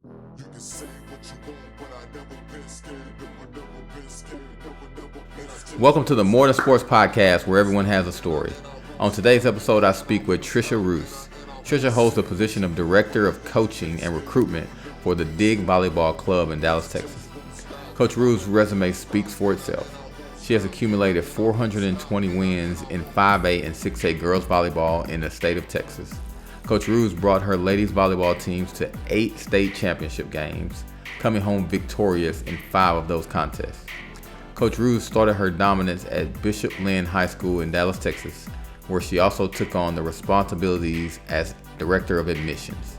You can say what you want, but I never been scared. Never been scared. Never been scared. Welcome to the More Than Sports podcast, where everyone has a story. On today's episode, I speak with Tricia Roos. Tricia holds the position of Director of Coaching and Recruitment for the DIG Volleyball Club in Dallas, Texas. Coach Roos' resume speaks for itself. She has accumulated 420 wins in 5A and 6A girls volleyball in the state of Texas. Coach Roos brought her ladies volleyball teams to 8 state championship games, coming home victorious in 5 of those contests. Coach Roos started her dominance at Bishop Lynch High School in Dallas, Texas, where she also took on the responsibilities as Director of Admissions.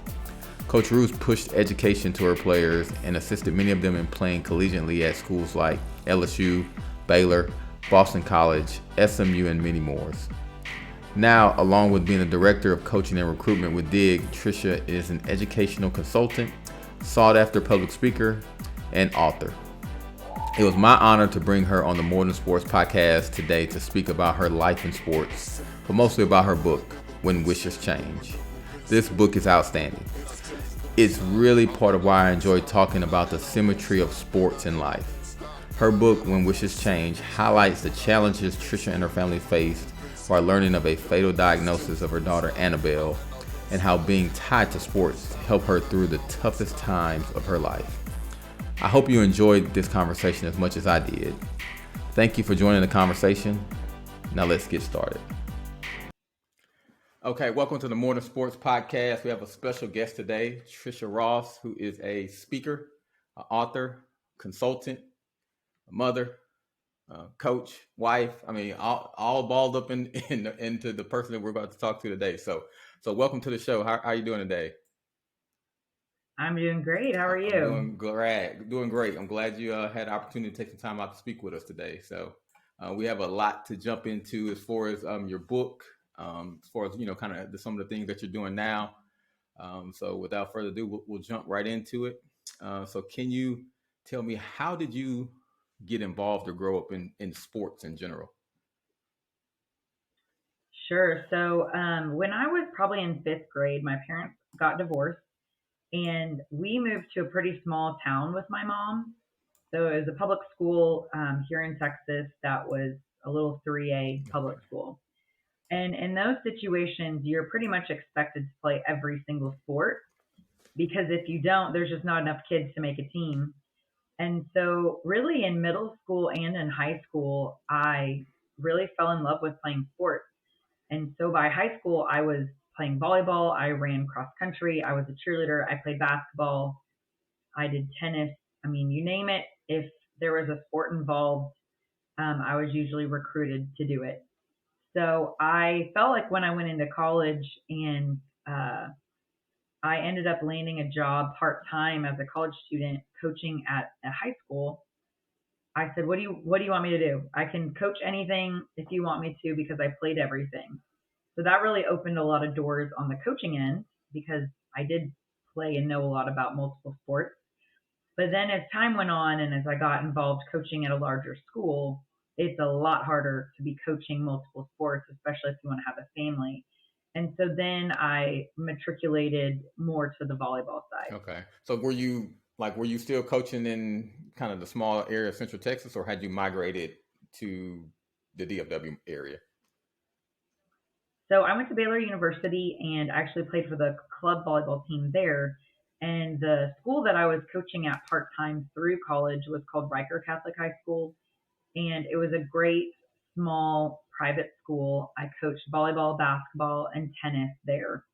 Coach Roos pushed education to her players and assisted many of them in playing collegiately at schools like LSU, Baylor, Boston College, SMU, and many more. Now, along with being a Director of Coaching and Recruitment with DIG, Tricia is an educational consultant, sought-after public speaker, and author. It was my honor to bring her on the More Than Sports podcast today to speak about her life in sports, but mostly about her book, When Wishes Change. This book is outstanding. It's really part of why I enjoy talking about the symmetry of sports and life. Her book, When Wishes Change, highlights the challenges Tricia and her family faced while learning of a fatal diagnosis of her daughter Annabelle, and how being tied to sports helped her through the toughest times of her life. I hope you enjoyed this conversation as much as I did. Thank you for joining the conversation. Now let's get started. Okay, welcome to the More Than Sports podcast. We have a special guest today, Tricia Roos, who is a speaker, an author, consultant, a mother, coach, wife. I mean, all balled up into the person that we're about to talk to today. So welcome to the show. How are you doing today? I'm doing great. How are you? Doing great. I'm glad you had the opportunity to take some time out to speak with us today. So we have a lot to jump into as far as your book, as far as, kind of some of the things that you're doing now. So without further ado, we'll jump right into it. So can you tell me, how did you get involved or grow up in sports in general? Sure. So when I was probably in 5th grade, my parents got divorced and we moved to a pretty small town with my mom. So it was a public school here in Texas that was a little 3A public school. And in those situations, you're pretty much expected to play every single sport, because if you don't, there's just not enough kids to make a team. And so really in middle school and in high school, I really fell in love with playing sports. And so by high school, I was playing volleyball. I ran cross country. I was a cheerleader. I played basketball. I did tennis. I mean, you name it. If there was a sport involved, I was usually recruited to do it. So I felt like when I went into college and I ended up landing a job part-time as a college student coaching at a high school. I said, what do you want me to do? I can coach anything if you want me to, because I played everything. So that really opened a lot of doors on the coaching end, because I did play and know a lot about multiple sports. But then as time went on and as I got involved coaching at a larger school, it's a lot harder to be coaching multiple sports, especially if you want to have a family. And so then I matriculated more to the volleyball side. Okay. So were you still coaching in kind of the small area of Central Texas, or had you migrated to the DFW area? So I went to Baylor University and actually played for the club volleyball team there. And the school that I was coaching at part-time through college was called Riker Catholic High School. And it was a great, small, private school. I coached volleyball, basketball, and tennis there.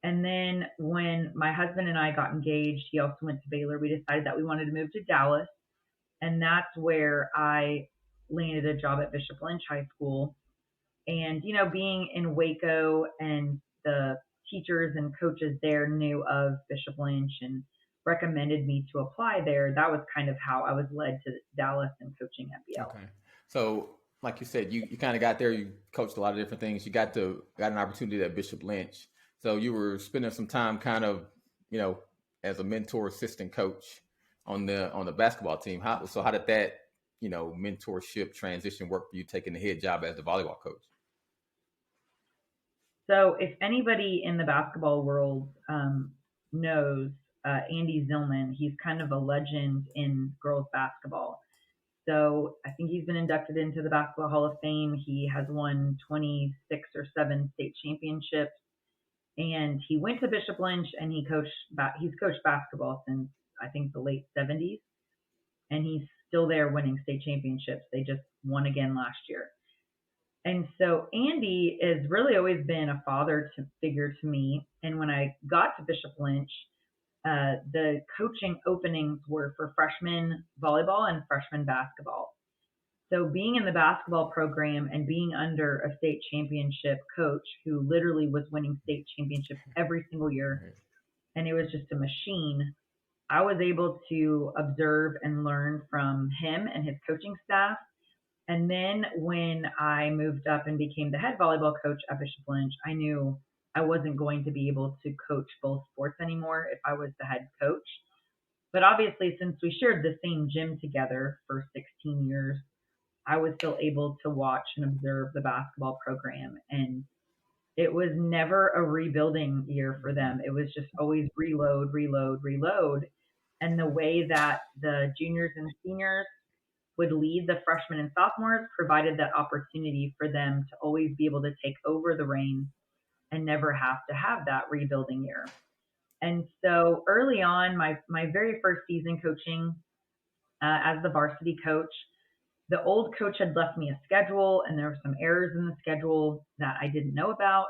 And then when my husband and I got engaged, he also went to Baylor. We decided that we wanted to move to Dallas. And that's where I landed a job at Bishop Lynch High School. And, being in Waco, and the teachers and coaches there knew of Bishop Lynch and recommended me to apply there. That was kind of how I was led to Dallas and coaching at BL. Okay. So like you said, you kind of got there, you coached a lot of different things. You got an opportunity at Bishop Lynch. So you were spending some time kind of, as a mentor assistant coach on the basketball team. How did that, mentorship transition work for you, taking the head job as the volleyball coach? So if anybody in the basketball world knows, Andy Zillman. He's kind of a legend in girls basketball. So I think he's been inducted into the Basketball Hall of Fame. He has won 26 or 7 state championships. And he went to Bishop Lynch and he's coached basketball since I think the late 70s. And he's still there winning state championships. They just won again last year. And so Andy has really always been a father figure to me. And when I got to Bishop Lynch, the coaching openings were for freshman volleyball and freshman basketball. So being in the basketball program and being under a state championship coach who literally was winning state championships every single year, and it was just a machine, I was able to observe and learn from him and his coaching staff. And then when I moved up and became the head volleyball coach at Bishop Lynch, I knew I wasn't going to be able to coach both sports anymore if I was the head coach. But obviously, since we shared the same gym together for 16 years, I was still able to watch and observe the basketball program. And it was never a rebuilding year for them. It was just always reload, reload, reload. And the way that the juniors and seniors would lead the freshmen and sophomores provided that opportunity for them to always be able to take over the reins and never have to have that rebuilding year. And so early on, my very first season coaching as the varsity coach, the old coach had left me a schedule and there were some errors in the schedule that I didn't know about.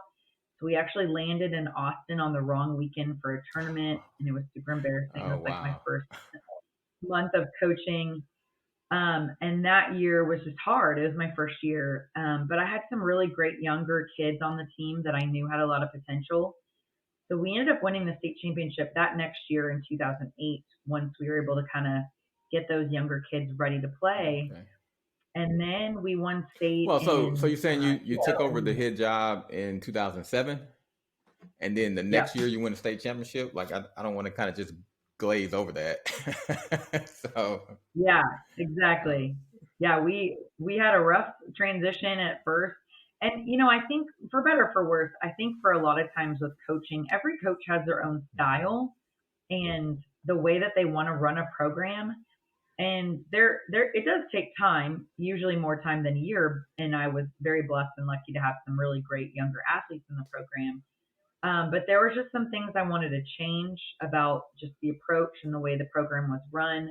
So we actually landed in Austin on the wrong weekend for a tournament, and it was super embarrassing. It was like my first month of coaching. And that year was just hard. It was my first year. But I had some really great younger kids on the team that I knew had a lot of potential. So we ended up winning the state championship that next year in 2008, once we were able to kind of get those younger kids ready to play. Okay. And then we won state. Well, so you're saying you took over the head job in 2007, and then the next year you win a state championship? Like, I don't want to kind of just glaze over that. So yeah, exactly. Yeah, we had a rough transition at first. And, you know, I think for better or for worse, I think for a lot of times with coaching, every coach has their own style and the way that they want to run a program. And it does take time, usually more time than a year. And I was very blessed and lucky to have some really great younger athletes in the program. But there were just some things I wanted to change about just the approach and the way the program was run.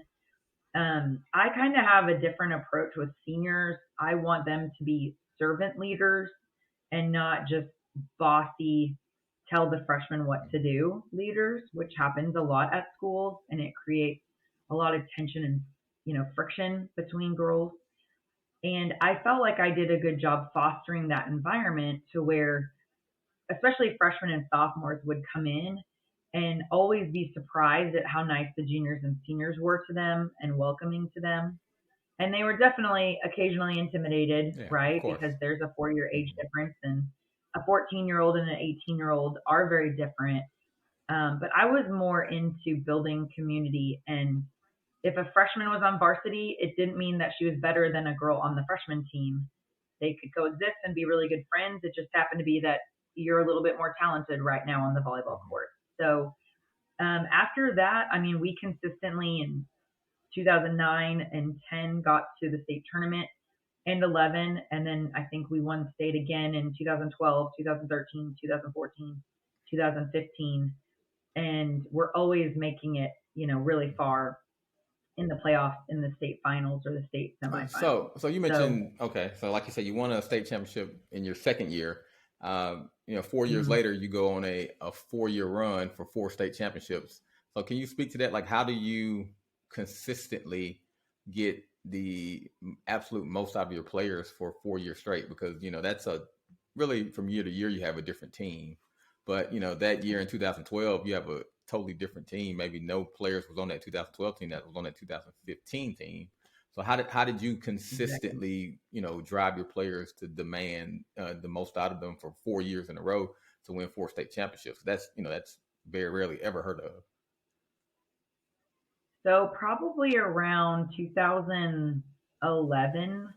I kind of have a different approach with seniors. I want them to be servant leaders and not just bossy, tell the freshmen what to do leaders, which happens a lot at schools, and it creates a lot of tension and, you know, friction between girls. And I felt like I did a good job fostering that environment to where especially freshmen and sophomores would come in and always be surprised at how nice the juniors and seniors were to them and welcoming to them. And they were definitely occasionally intimidated, right? Because there's a 4-year age difference, and a 14-year-old and an 18-year-old are very different. But I was more into building community. And if a freshman was on varsity, it didn't mean that she was better than a girl on the freshman team. They could coexist and be really good friends. It just happened to be that you're a little bit more talented right now on the volleyball court. So after that, I mean, we consistently in 2009 and 10 got to the state tournament, and 11. And then I think we won state again in 2012, 2013, 2014, 2015. And we're always making it, you know, really far in the playoffs, in the state finals or the state semifinals. So you mentioned, so like you said, you won a state championship in your second year. 4 years later, you go on a 4-year run for 4 state championships. So can you speak to that? Like, how do you consistently get the absolute most out of your players for 4 years straight? Because, you know, that's really from year to year, you have a different team. But, you know, that year in 2012, you have a totally different team. Maybe no players was on that 2012 team that was on that 2015 team. So how did you consistently, you know, drive your players to demand the most out of them for 4 years in a row to win 4 state championships? That's very rarely ever heard of. So probably around 2011,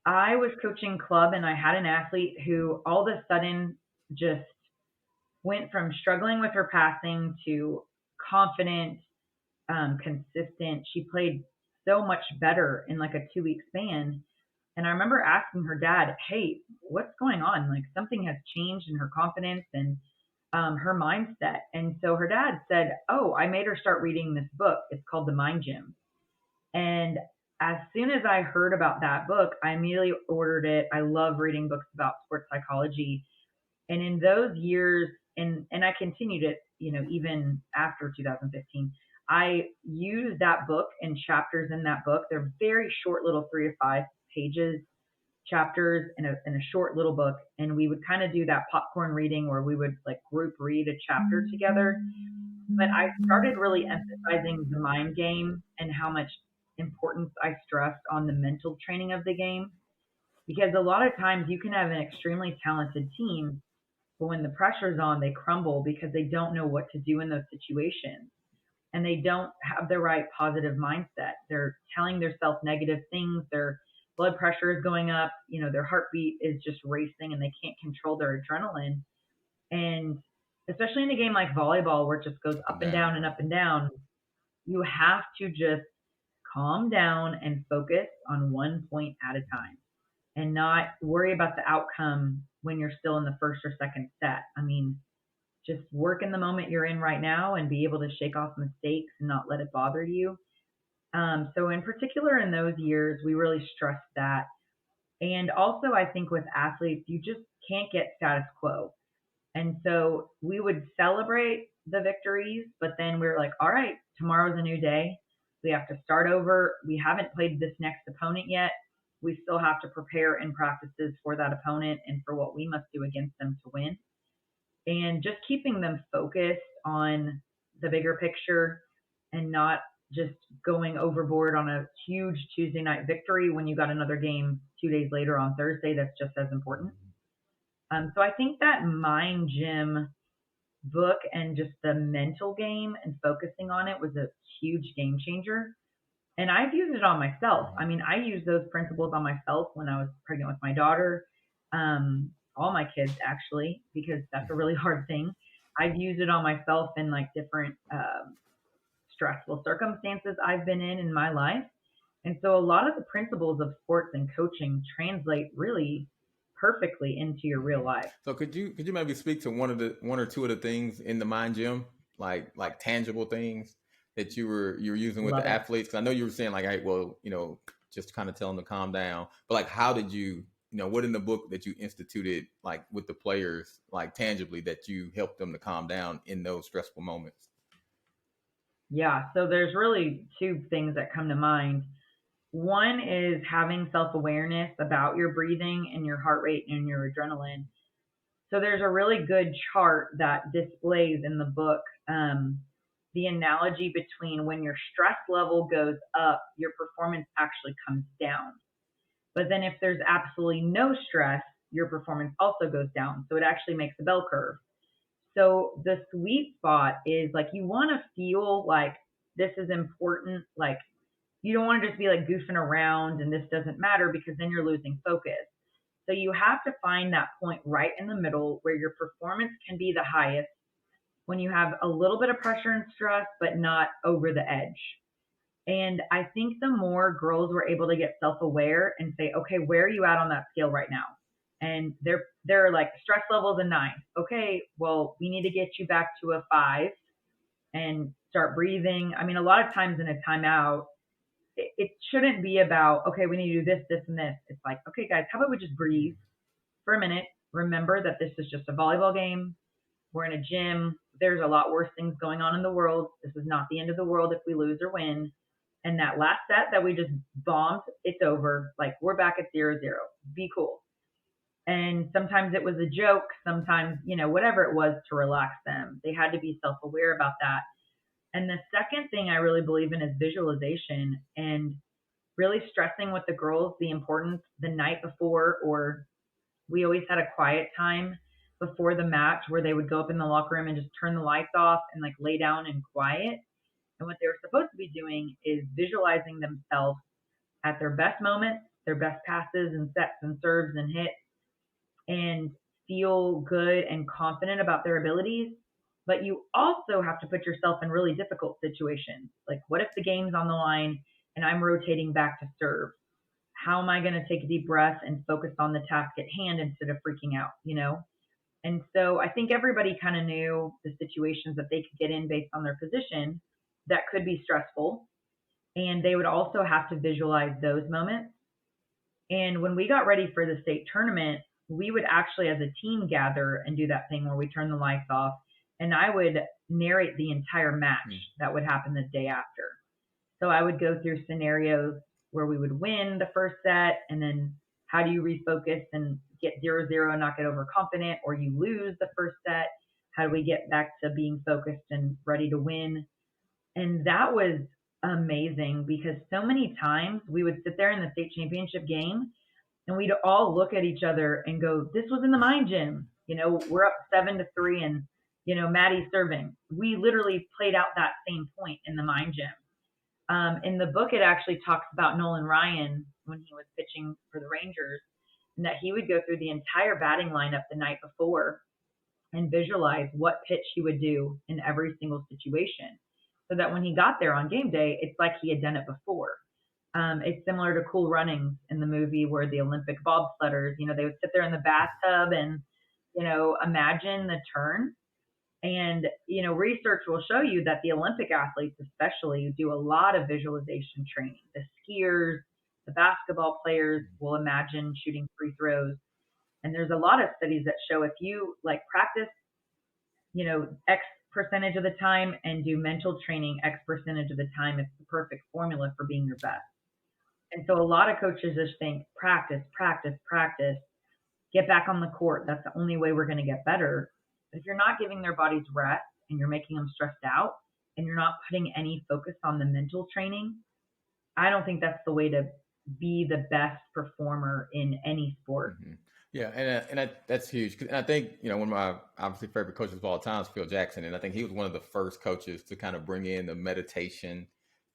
I was coaching club and I had an athlete who all of a sudden just went from struggling with her passing to confident, consistent. She played so much better in like a 2-week span. And I remember asking her dad, hey, what's going on? Like something has changed in her confidence and her mindset. And so her dad said, oh, I made her start reading this book. It's called The Mind Gym. And as soon as I heard about that book, I immediately ordered it. I love reading books about sports psychology. And in those years, and I continued it, even after 2015, I used that book and chapters in that book. They're very short little 3 to 5 pages chapters in a short little book. And we would kind of do that popcorn reading where we would like group read a chapter together. But I started really emphasizing the mind game and how much importance I stressed on the mental training of the game. Because a lot of times you can have an extremely talented team, but when the pressure's on, they crumble because they don't know what to do in those situations. And they don't have the right positive mindset. They're telling themselves negative things. Their blood pressure is going up. Their heartbeat is just racing and they can't control their adrenaline. And especially in a game like volleyball where it just goes up and down and up and down, you have to just calm down and focus on one point at a time and not worry about the outcome when you're still in the first or second set. I mean, just work in the moment you're in right now and be able to shake off mistakes and not let it bother you. So in particular in those years, we really stressed that. And also I think with athletes, you just can't get status quo. And so we would celebrate the victories, but then we were like, all right, tomorrow's a new day. We have to start over. We haven't played this next opponent yet. We still have to prepare in practices for that opponent and for what we must do against them to win. And just keeping them focused on the bigger picture and not just going overboard on a huge Tuesday night victory when you got another game 2 days later on Thursday that's just as important. So I think that Mind Gym book and just the mental game and focusing on it was a huge game changer. And I've used it on myself. I mean, I used those principles on myself when I was pregnant with my daughter, all my kids actually, because that's a really hard thing. I've used it on myself in like different stressful circumstances I've been in my life. And so a lot of the principles of sports and coaching translate really perfectly into your real life. So could you maybe speak to one or two of the things in the Mind Gym, like tangible things that you were using with the athletes? Because I know you were saying like, hey, well, just kind of tell them to calm down. But like, how did you, what in the book that you instituted like with the players, like tangibly that you helped them to calm down in those stressful moments? Yeah, so there's really 2 things that come to mind. One is having self-awareness about your breathing and your heart rate and your adrenaline. So there's a really good chart that displays in the book the analogy between when your stress level goes up, your performance actually comes down. But then if there's absolutely no stress, your performance also goes down. So it actually makes a bell curve. So the sweet spot is like you want to feel like this is important, like you don't want to just be like goofing around and this doesn't matter because then you're losing focus. So you have to find that point right in the middle where your performance can be the highest when you have a little bit of pressure and stress, but not over the edge. And I think the more girls were able to get self-aware and say, okay, where are you at on that scale right now? And they're like stress level is a 9. Okay, well, we need to get you back to a 5 and start breathing. I mean, a lot of times in a timeout, it shouldn't be about, okay, we need to do this, this, and this. It's like, okay, guys, how about we just breathe for a minute? Remember that this is just a volleyball game. We're in a gym. There's a lot worse things going on in the world. This is not the end of the world if we lose or win. And that last set that we just bombed, it's over. Like, we're back at 0-0. Be cool. And sometimes it was a joke. Sometimes, whatever it was to relax them. They had to be self-aware about that. And the second thing I really believe in is visualization and really stressing with the girls the importance the night before, or we always had a quiet time before the match where they would go up in the locker room and just turn the lights off and like lay down and quiet. And what they were supposed to be doing is visualizing themselves at their best moments, their best passes and sets and serves and hits, and feel good and confident about their abilities. but you also have to put yourself in really difficult situations. Like, what if the game's on the line and I'm rotating back to serve? How am I going to take a deep breath and focus on the task at hand instead of freaking out, you know? And so I think everybody kind of knew the situations that they could get in based on their position that could be stressful. And they would also have to visualize those moments. And when we got ready for the state tournament, we would actually, as a team, gather and do that thing where we turn the lights off, and I would narrate the entire match that would happen the day after. So I would go through scenarios where we would win the first set, and then how do you refocus and get 0-0 and not get overconfident, or you lose the first set, how do we get back to being focused and ready to win? And that was amazing, because so many times we would sit there in the state championship game and we'd all look at each other and go, this was in the mind gym. You know, we're up 7-3 and, you know, Maddie's serving. We literally played out that same point in the mind gym. In the book, it actually talks about Nolan Ryan when he was pitching for the Rangers, and that he would go through the entire batting lineup the night before and visualize what pitch he would do in every single situation, so that when he got there on game day, it's like he had done it before. It's similar to Cool Runnings in the movie, where the Olympic bobsledders, you know, they would sit there in the bathtub and, you know, imagine the turn. And, you know, research will show you that the Olympic athletes especially do a lot of visualization training. The skiers, the basketball players will imagine shooting free throws. And there's a lot of studies that show if you like practice, you know, X percentage of the time and do mental training X percentage of the time, it's the perfect formula for being your best. And so a lot of coaches just think practice, practice, practice, get back on the court. That's the only way we're going to get better. But if you're not giving their bodies rest and you're making them stressed out and you're not putting any focus on the mental training, I don't think that's the way to be the best performer in any sport. Mm-hmm. Yeah, and that's huge. And I think, you know, one of my obviously favorite coaches of all time is Phil Jackson, and I think he was one of the first coaches to kind of bring in the meditation,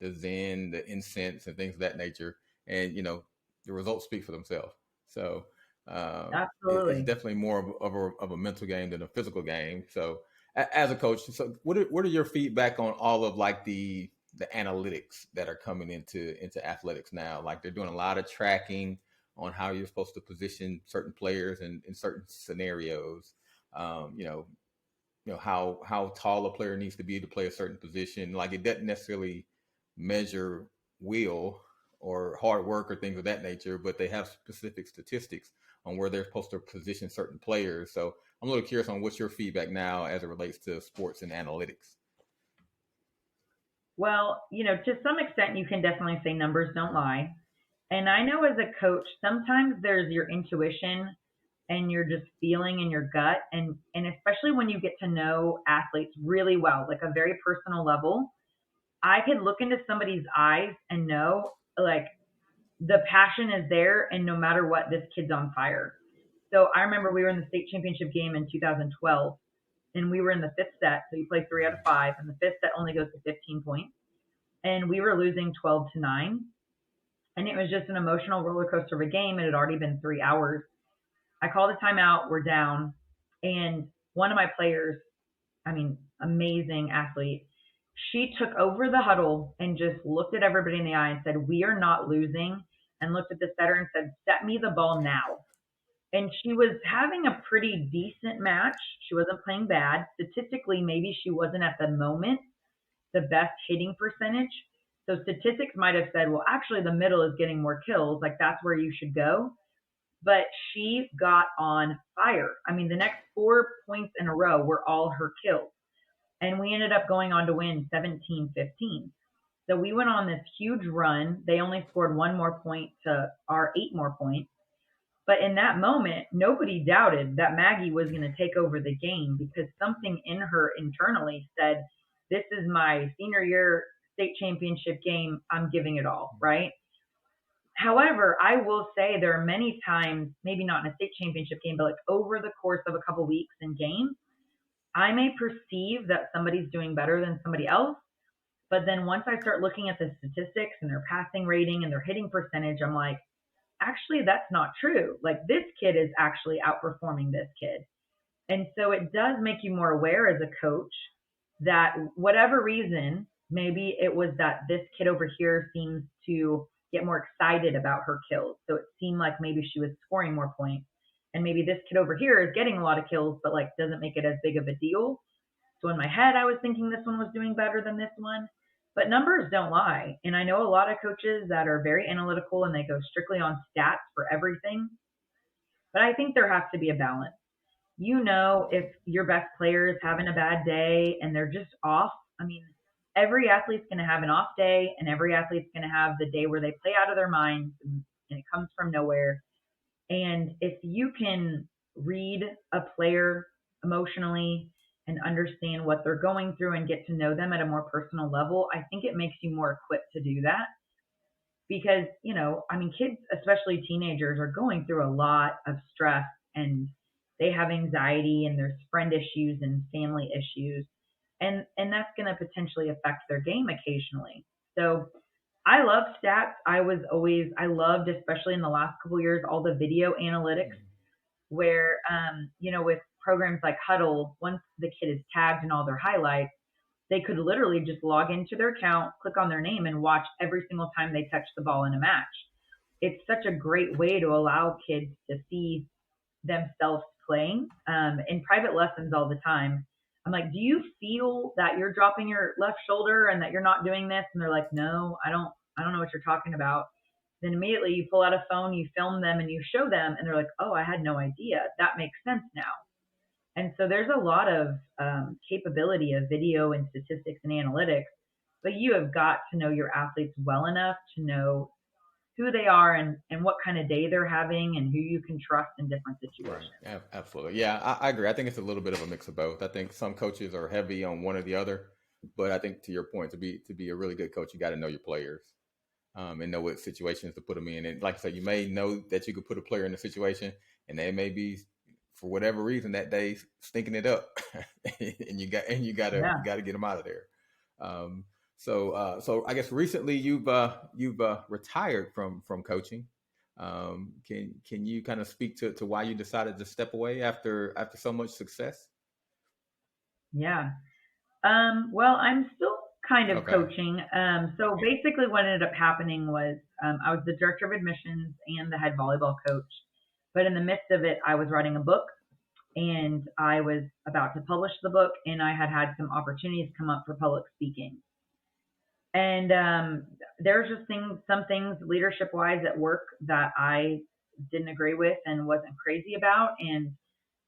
the Zen, the incense, and things of that nature. And, you know, the results speak for themselves. So Absolutely, it's definitely more of a mental game than a physical game. So as a coach, so what are your feedback on all of like the analytics that are coming into athletics now? Like they're doing a lot of tracking on how you're supposed to position certain players in certain scenarios. You know how tall a player needs to be to play a certain position. Like it doesn't necessarily measure will or hard work or things of that nature, but they have specific statistics on where they're supposed to position certain players. So I'm a little curious on what's your feedback now as it relates to sports and analytics. Well, you know, to some extent, you can definitely say numbers don't lie. And I know as a coach, sometimes there's your intuition and you're just feeling in your gut. And especially when you get to know athletes really well, like a very personal level, I could look into somebody's eyes and know like the passion is there. And no matter what, this kid's on fire. So I remember we were in the state championship game in 2012 and we were in the fifth set. So you play 3 out of 5 and the fifth set only goes to 15 points. And we were losing 12-9. And it was just an emotional roller coaster of a game. It had already been 3 hours. I called a timeout. We're down. And one of my players, I mean, amazing athlete, she took over the huddle and just looked at everybody in the eye and said, we are not losing. And looked at the setter and said, set me the ball now. And she was having a pretty decent match. She wasn't playing bad. Statistically, maybe she wasn't at the moment the best hitting percentage. So statistics might have said, well, actually the middle is getting more kills. Like that's where you should go. But she got on fire. I mean, the next 4 points in a row were all her kills. And we ended up going on to win 17-15. So we went on this huge run. They only scored 1 more point to our 8 more points. But in that moment, nobody doubted that Maggie was going to take over the game because something in her internally said, this is my senior year state championship game. I'm giving it all, right? However, I will say there are many times, maybe not in a state championship game, but like over the course of a couple weeks in games, I may perceive that somebody's doing better than somebody else. But then once I start looking at the statistics and their passing rating and their hitting percentage, I'm like, actually, that's not true. Like this kid is actually outperforming this kid. And so it does make you more aware as a coach that whatever reason, maybe it was that this kid over here seems to get more excited about her kills. So it seemed like maybe she was scoring more points. And maybe this kid over here is getting a lot of kills, but like doesn't make it as big of a deal. So in my head, I was thinking this one was doing better than this one. But numbers don't lie. And I know a lot of coaches that are very analytical and they go strictly on stats for everything. But I think there has to be a balance. If your best player is having a bad day and they're just off, I mean, every athlete's going to have an off day and every athlete's going to have the day where they play out of their minds and it comes from nowhere. And if you can read a player emotionally and understand what they're going through and get to know them at a more personal level, I think it makes you more equipped to do that. Because, kids, especially teenagers, are going through a lot of stress and they have anxiety and there's friend issues and family issues. And that's going to potentially affect their game occasionally. So I love stats. I loved, especially in the last couple of years, all the video analytics where, with programs like Huddle, once the kid is tagged in all their highlights, they could literally just log into their account, click on their name, and watch every single time they touch the ball in a match. It's such a great way to allow kids to see themselves playing. In private lessons all the time, I'm like, do you feel that you're dropping your left shoulder and that you're not doing this? And they're like, no, I don't know what you're talking about. Then immediately you pull out a phone, you film them and you show them and they're like, oh, I had no idea. That makes sense now. And so there's a lot of capability of video and statistics and analytics, but you have got to know your athletes well enough to know who they are and what kind of day they're having and who you can trust in different situations. Right. Absolutely. Yeah, I agree. I think it's a little bit of a mix of both. I think some coaches are heavy on one or the other, but I think to your point, to be a really good coach, you got to know your players and know what situations to put them in. And like I said, you may know that you could put a player in a situation and they may be, for whatever reason that day, stinking it up, and you got to get them out of there. So I guess recently you've retired from coaching. Can you kind of speak to why you decided to step away after so much success? Yeah. Well, I'm still kind of coaching. So basically what ended up happening was I was the director of admissions and the head volleyball coach. But in the midst of it, I was writing a book and I was about to publish the book and I had some opportunities come up for public speaking. And there's just some things leadership wise at work that I didn't agree with and wasn't crazy about. And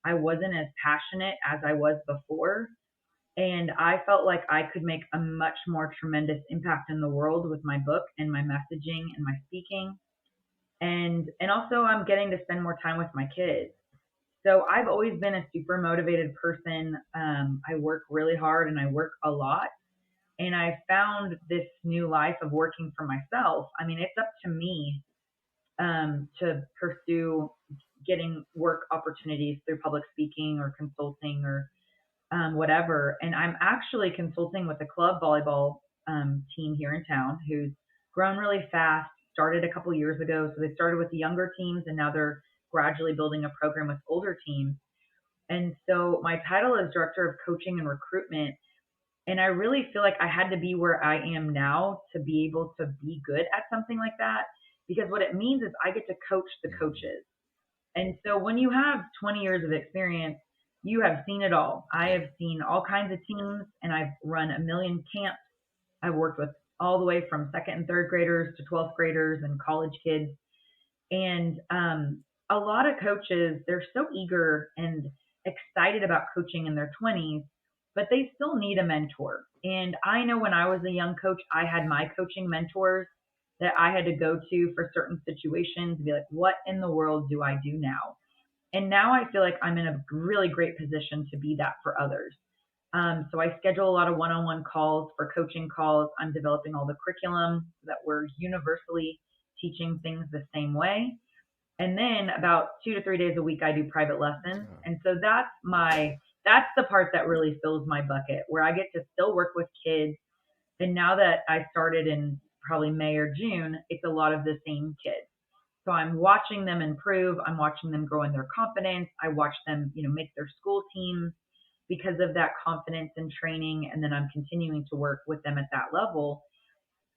I wasn't as passionate as I was before. And I felt like I could make a much more tremendous impact in the world with my book and my messaging and my speaking. And also I'm getting to spend more time with my kids. So I've always been a super motivated person. I work really hard and I work a lot. And I found this new life of working for myself. I mean, it's up to me to pursue getting work opportunities through public speaking or consulting or whatever. And I'm actually consulting with a club volleyball team here in town who's grown really fast, started a couple years ago. So they started with the younger teams and now they're gradually building a program with older teams. And so my title is Director of Coaching and Recruitment. And I really feel like I had to be where I am now to be able to be good at something like that. Because what it means is I get to coach the coaches. And so when you have 20 years of experience, you have seen it all. I have seen all kinds of teams and I've run a million camps. I've worked with all the way from second and third graders to 12th graders and college kids. And a lot of coaches, they're so eager and excited about coaching in their 20s, but they still need a mentor. And I know when I was a young coach, I had my coaching mentors that I had to go to for certain situations and be like, what in the world do I do now? And now I feel like I'm in a really great position to be that for others. So I schedule a lot of one-on-one calls for coaching calls. I'm developing all the curriculum so that we're universally teaching things the same way. And then about 2 to 3 days a week, I do private lessons. And so that's the part that really fills my bucket, where I get to still work with kids. And now that I started in probably May or June, it's a lot of the same kids. So I'm watching them improve. I'm watching them grow in their confidence. I watch them, make their school teams because of that confidence and training. And then I'm continuing to work with them at that level.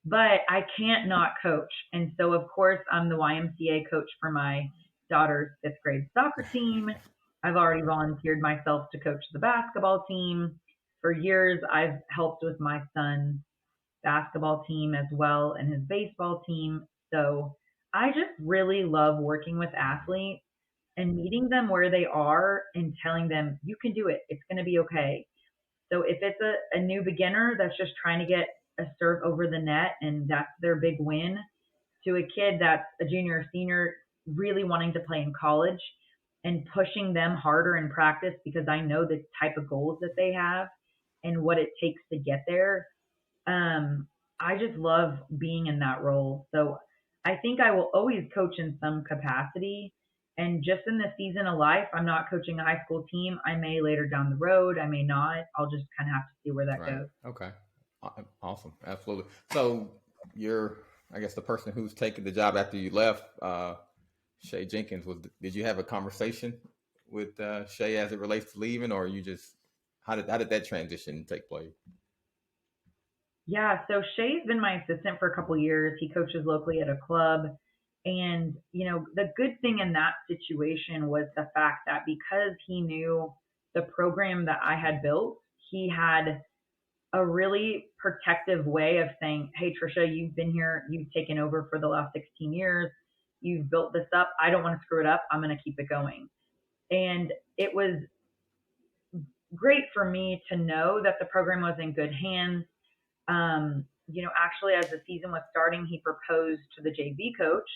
But I can't not coach. And so, of course, I'm the YMCA coach for my daughter's fifth grade soccer team. I've already volunteered myself to coach the basketball team. For years, I've helped with my son's basketball team as well and his baseball team. So I just really love working with athletes and meeting them where they are and telling them, you can do it. It's going to be okay. So if it's a new beginner that's just trying to get a serve over the net and that's their big win, to a kid that's a junior or senior really wanting to play in college and pushing them harder in practice because I know the type of goals that they have and what it takes to get there. I just love being in that role. So I think I will always coach in some capacity. And just in the season of life, I'm not coaching a high school team. I may later down the road. I may not. I'll just kind of have to see where that goes. Okay. Awesome. Absolutely. So I guess the person who's taken the job after you left, Shay Jenkins, did you have a conversation with Shay as it relates to leaving, or you just, how did that transition take place? Yeah, so Shay's been my assistant for a couple of years. He coaches locally at a club. And, the good thing in that situation was the fact that because he knew the program that I had built, he had a really protective way of saying, hey, Tricia, you've been here, you've taken over for the last 16 years. You've built this up. I don't want to screw it up. I'm going to keep it going. And it was great for me to know that the program was in good hands. Actually, as the season was starting, he proposed to the JV coach,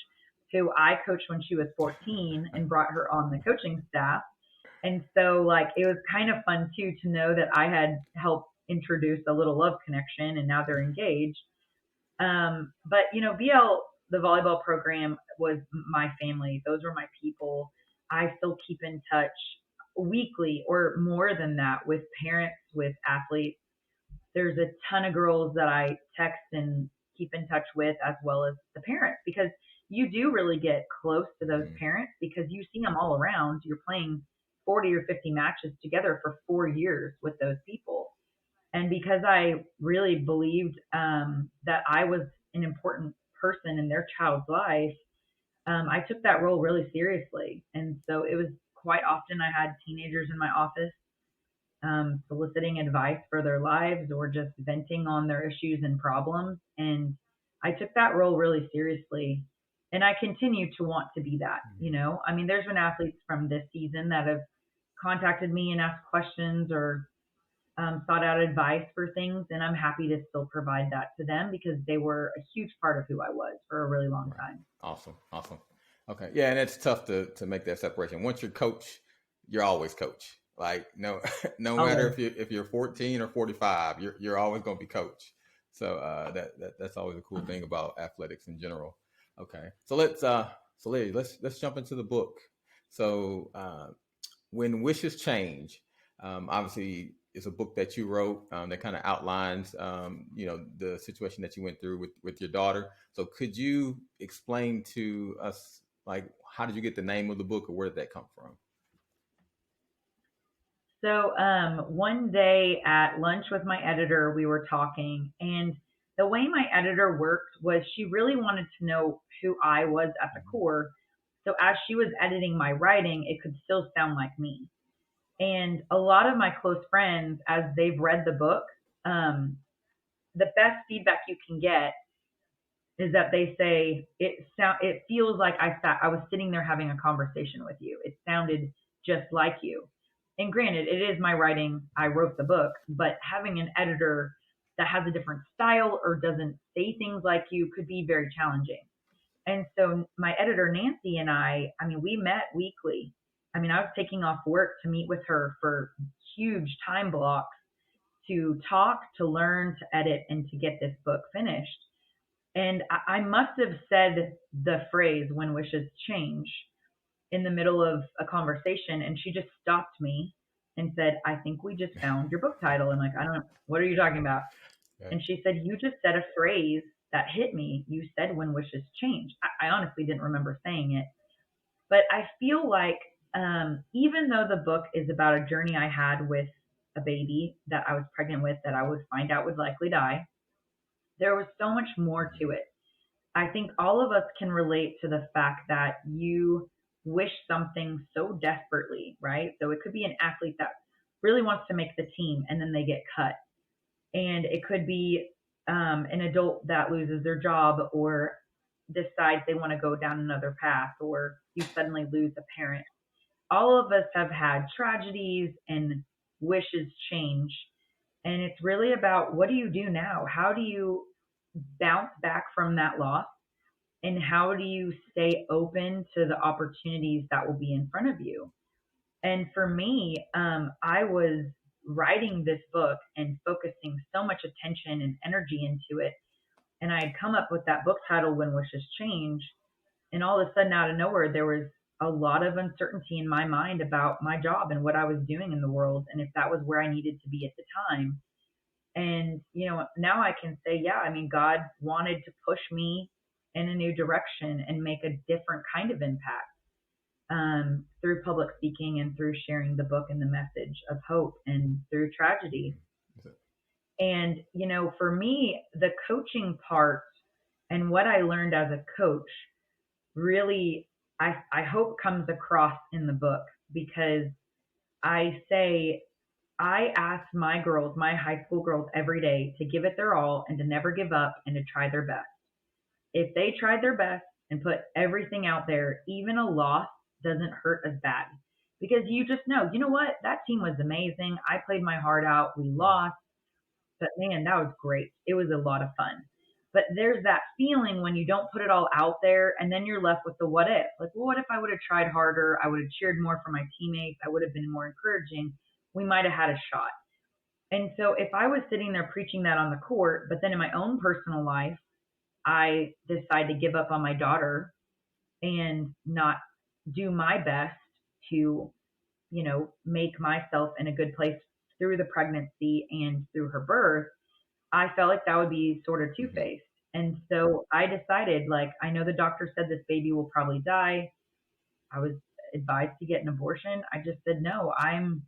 who I coached when she was 14 and brought her on the coaching staff. And so, it was kind of fun, too, to know that I had helped introduce a little love connection, and now they're engaged. But, BL, the volleyball program, was my family. Those were my people. I still keep in touch weekly or more than that with parents, with athletes. There's a ton of girls that I text and keep in touch with, as well as the parents, because you do really get close to those parents because you see them all around. You're playing 40 or 50 matches together for 4 years with those people. And because I really believed that I was an important person in their child's life, I took that role really seriously. And so it was quite often I had teenagers in my office soliciting advice for their lives or just venting on their issues and problems. And I took that role really seriously. And I continue to want to be that, there's been athletes from this season that have contacted me and asked questions or sought out advice for things. And I'm happy to still provide that to them because they were a huge part of who I was for a really long time. Awesome. Okay. Yeah. And it's tough to make that separation. Once you're coach, you're always coach. No matter if you're 14 or 45, you're always going to be coach. So that's always a cool thing about athletics in general. Okay, so let's jump into the book. So when wishes change, obviously it's a book that you wrote that kind of outlines the situation that you went through with your daughter. So could you explain to us how did you get the name of the book, or where did that come from? So one day at lunch with my editor, we were talking, and the way my editor worked was she really wanted to know who I was at the core. So as she was editing my writing, it could still sound like me. And a lot of my close friends, as they've read the book, the best feedback you can get is that they say it feels like I was sitting there having a conversation with you. It sounded just like you. And granted, it is my writing. I wrote the book, but having an editor that has a different style or doesn't say things like you could be very challenging. And so my editor, Nancy, and I we met weekly. I was taking off work to meet with her for huge time blocks to talk, to learn, to edit, and to get this book finished. And I must have said the phrase "when wishes change" in the middle of a conversation, and she just stopped me and said, I think we just found your book title. I'm like, I don't know, what are you talking about? Okay. And she said, you just said a phrase that hit me. You said when wishes change. I honestly didn't remember saying it, but I feel like even though the book is about a journey I had with a baby that I was pregnant with that I would find out would likely die, there was so much more to it. I think all of us can relate to the fact that you wish something so desperately, right? So it could be an athlete that really wants to make the team and then they get cut. And it could be an adult that loses their job or decides they want to go down another path, or you suddenly lose a parent. All of us have had tragedies and wishes change. And it's really about, what do you do now? How do you bounce back from that loss? And how do you stay open to the opportunities that will be in front of you? And for me, I was writing this book and focusing so much attention and energy into it. And I had come up with that book title, When Wishes Change. And all of a sudden, out of nowhere, there was a lot of uncertainty in my mind about my job and what I was doing in the world, and if that was where I needed to be at the time. And, now I can say, yeah, I mean, God wanted to push me in a new direction and make a different kind of impact through public speaking and through sharing the book and the message of hope and through tragedy. And, for me, the coaching part and what I learned as a coach really, I hope comes across in the book, because I ask my girls, my high school girls, every day to give it their all and to never give up and to try their best. If they tried their best and put everything out there, even a loss doesn't hurt as bad, because you just know, you know what, that team was amazing. I played my heart out. We lost, but man, that was great. It was a lot of fun. But there's that feeling when you don't put it all out there, and then you're left with the what if. Like, well, what if I would have tried harder? I would have cheered more for my teammates. I would have been more encouraging. We might have had a shot. And so if I was sitting there preaching that on the court, but then in my own personal life, I decide to give up on my daughter and not do my best to, make myself in a good place through the pregnancy and through her birth, I felt like that would be sort of two-faced. And so I decided, like, I know the doctor said this baby will probably die. I was advised to get an abortion. I just said, no, I'm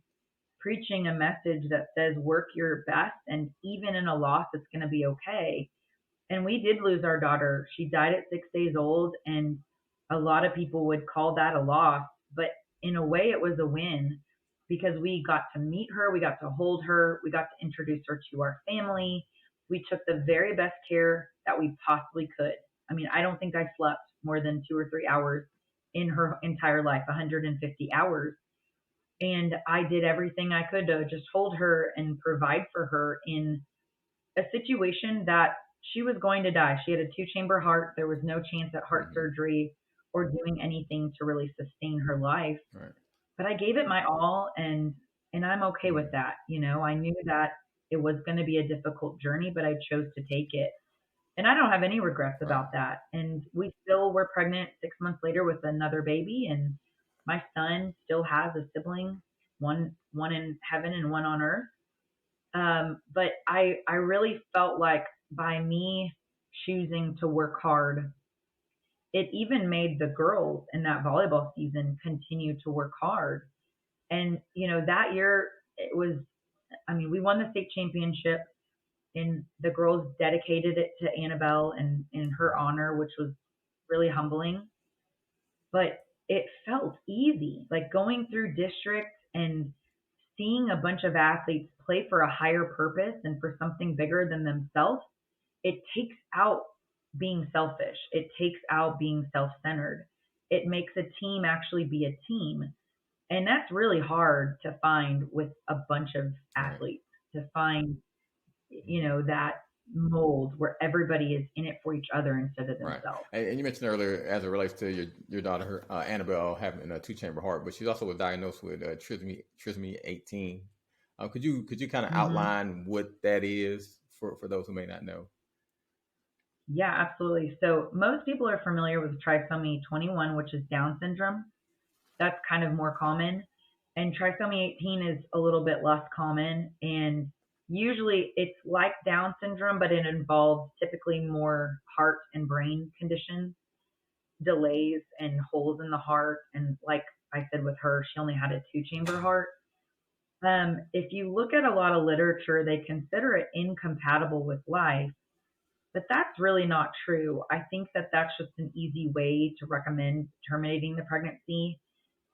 preaching a message that says work your best, and even in a loss, it's going to be okay. And we did lose our daughter. She died at 6 days old, and a lot of people would call that a loss, but in a way it was a win, because we got to meet her, we got to hold her, we got to introduce her to our family. We took the very best care that we possibly could. I mean, I don't think I slept more than 2 or 3 hours in her entire life, 150 hours. And I did everything I could to just hold her and provide for her in a situation that she was going to die. She had a 2-chamber heart. There was no chance at heart surgery or doing anything to really sustain her life. Right. But I gave it my all, and I'm okay with that. I knew that it was going to be a difficult journey, but I chose to take it. And I don't have any regrets about that. And we still were pregnant 6 months later with another baby, and my son still has a sibling, one in heaven and one on earth. But I really felt like by me choosing to work hard, it even made the girls in that volleyball season continue to work hard. And, that year we won the state championship, and the girls dedicated it to Annabelle and in her honor, which was really humbling. But it felt easy, like going through districts and seeing a bunch of athletes play for a higher purpose and for something bigger than themselves. It takes out being selfish. It takes out being self-centered. It makes a team actually be a team. And that's really hard to find with a bunch of athletes, to find, that mold where everybody is in it for each other instead of themselves. Right. And you mentioned earlier, as it relates to your daughter, Annabelle, having a 2-chamber heart, but she's also diagnosed with trisomy 18. Could you kind of outline what that is for those who may not know? Yeah, absolutely. So most people are familiar with trisomy 21, which is Down syndrome. That's kind of more common. And trisomy 18 is a little bit less common. And usually it's like Down syndrome, but it involves typically more heart and brain conditions, delays and holes in the heart. And like I said with her, she only had a 2-chamber heart. If you look at a lot of literature, they consider it incompatible with life, but that's really not true. I think that that's just an easy way to recommend terminating the pregnancy.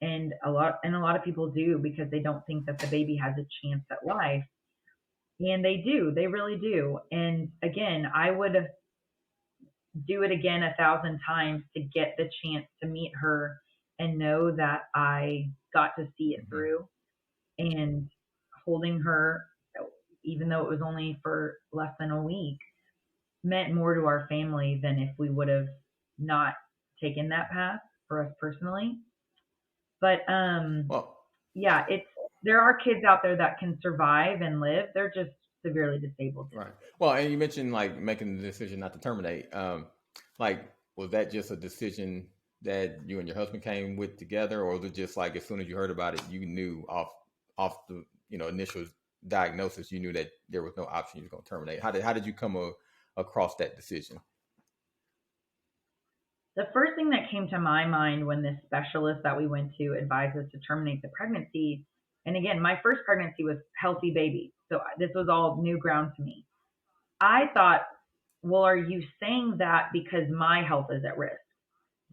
And a lot of people do because they don't think that the baby has a chance at life. And they do, they really do. And again, I would do it again 1,000 times to get the chance to meet her and know that I got to see it through. And holding her, even though it was only for less than a week, meant more to our family than if we would have not taken that path for us personally. But yeah, there are kids out there that can survive and live. They're just severely disabled. Right. Well, and you mentioned like making the decision not to terminate. Like, was that just a decision that you and your husband came with together, or was it just like as soon as you heard about it, you knew off the initial diagnosis, you knew that there was no option you were going to terminate? How did you come across that decision? The first thing that came to my mind when this specialist that we went to advised us to terminate the pregnancy, and again, my first pregnancy was healthy baby, so this was all new ground to me. I thought, well, are you saying that because my health is at risk?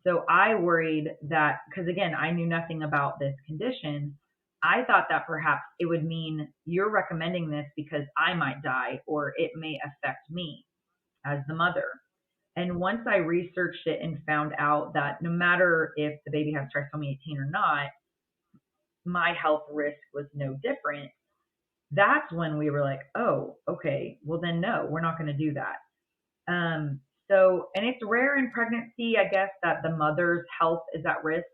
So I worried that, because again, I knew nothing about this condition. I thought that perhaps it would mean you're recommending this because I might die or it may affect me as the mother. And once I researched it and found out that no matter if the baby has trisomy 18 or not, my health risk was no different, that's when we were like, oh, okay, well then no, we're not going to do that. And it's rare in pregnancy, I guess, that the mother's health is at risk,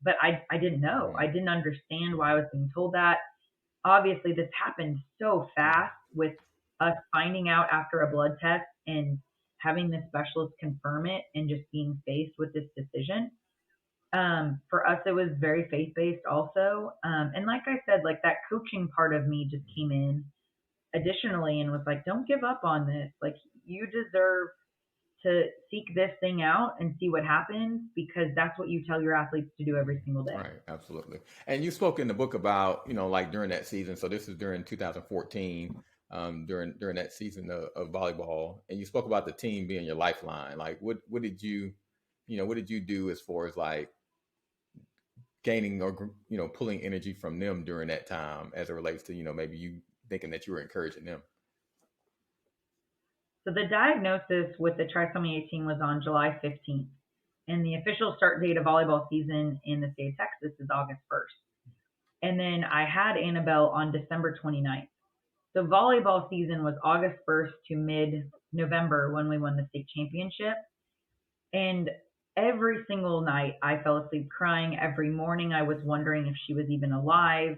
but I didn't know. I didn't understand why I was being told that. Obviously, this happened so fast with us finding out after a blood test and having the specialist confirm it and just being faced with this decision. For us, it was very faith-based also. And like I said, like that coaching part of me just came in additionally and was like, don't give up on this. Like, you deserve to seek this thing out and see what happens, because that's what you tell your athletes to do every single day. Right, absolutely. And you spoke in the book about, like during that season. So this is during 2014, during that season of volleyball, and you spoke about the team being your lifeline. Like, what did you do as far as like gaining or pulling energy from them during that time as it relates to maybe you thinking that you were encouraging them? So the diagnosis with the trisomy 18 was on July 15th, and the official start date of volleyball season in the state of Texas is August 1st. And then I had Annabelle on December 29th. So volleyball season was August 1st to mid-November when we won the state championship. And every single night I fell asleep crying. Every morning I was wondering if she was even alive.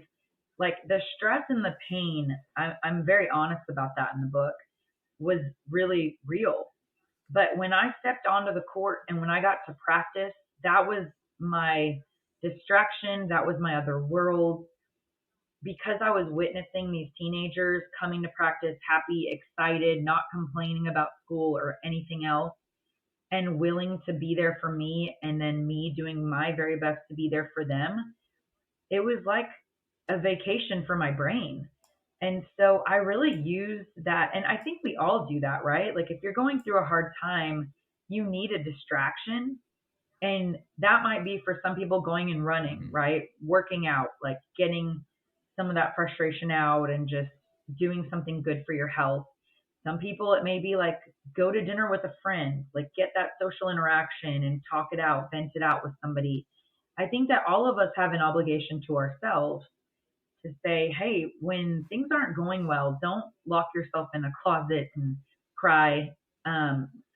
Like, the stress and the pain, I'm very honest about that in the book, was really real. But when I stepped onto the court and when I got to practice, that was my distraction. That was my other world, because I was witnessing these teenagers coming to practice happy, excited, not complaining about school or anything else, and willing to be there for me, and then me doing my very best to be there for them. It was like a vacation for my brain. And so I really used that. And I think we all do that, right? Like, if you're going through a hard time, you need a distraction. And that might be for some people going and running, right? Working out, like getting some of that frustration out and just doing something good for your health. Some people, it may be like go to dinner with a friend, like get that social interaction and talk it out, vent it out with somebody. I think that all of us have an obligation to ourselves to say, hey, when things aren't going well, don't lock yourself in a closet and cry.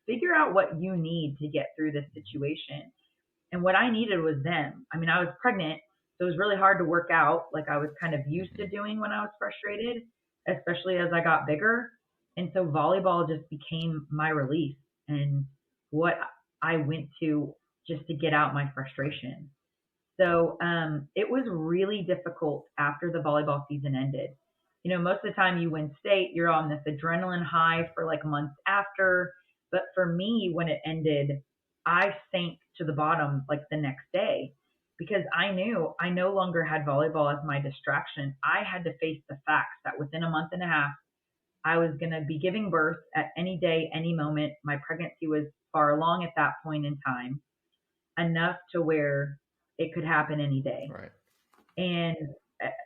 Figure out what you need to get through this situation. And what I needed was them. I mean, I was pregnant, so it was really hard to work out like I was kind of used to doing when I was frustrated, especially as I got bigger. And so volleyball just became my release and what I went to just to get out my frustration. So it was really difficult after the volleyball season ended. most of the time you win state, you're on this adrenaline high for like months after. But for me, when it ended, I sank to the bottom like the next day because I knew I no longer had volleyball as my distraction. I had to face the facts that within a month and a half, I was going to be giving birth at any day, any moment. My pregnancy was far along at that point in time, enough to where it could happen any day. Right. And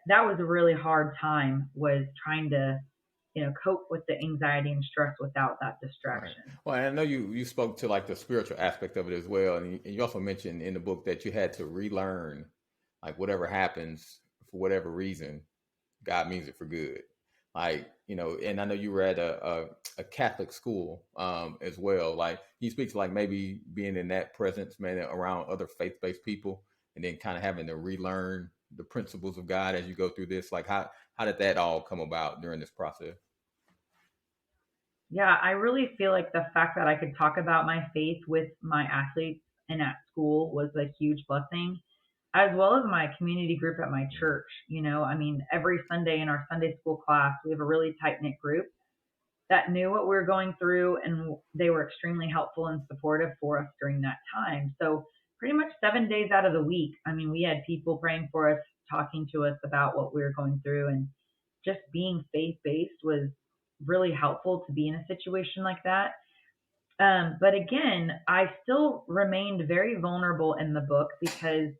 that was a really hard time, was trying to, cope with the anxiety and stress without that distraction. Right. Well, and I know you spoke to like the spiritual aspect of it as well. And you also mentioned in the book that you had to relearn, like whatever happens for whatever reason, God means it for good. Like, and I know you were at a Catholic school as well. Like, you speak to like maybe being in that presence, man, around other faith-based people, and then kind of having to relearn the principles of God as you go through this. Like, how did that all come about during this process? Yeah, I really feel like the fact that I could talk about my faith with my athletes and at school was a huge blessing, as well as my community group at my church. Every Sunday in our Sunday school class, we have a really tight knit group that knew what we were going through, and they were extremely helpful and supportive for us during that time. So pretty much 7 days out of the week, we had people praying for us, talking to us about what we were going through, and just being faith-based was really helpful to be in a situation like that. But again, I still remained very vulnerable in the book because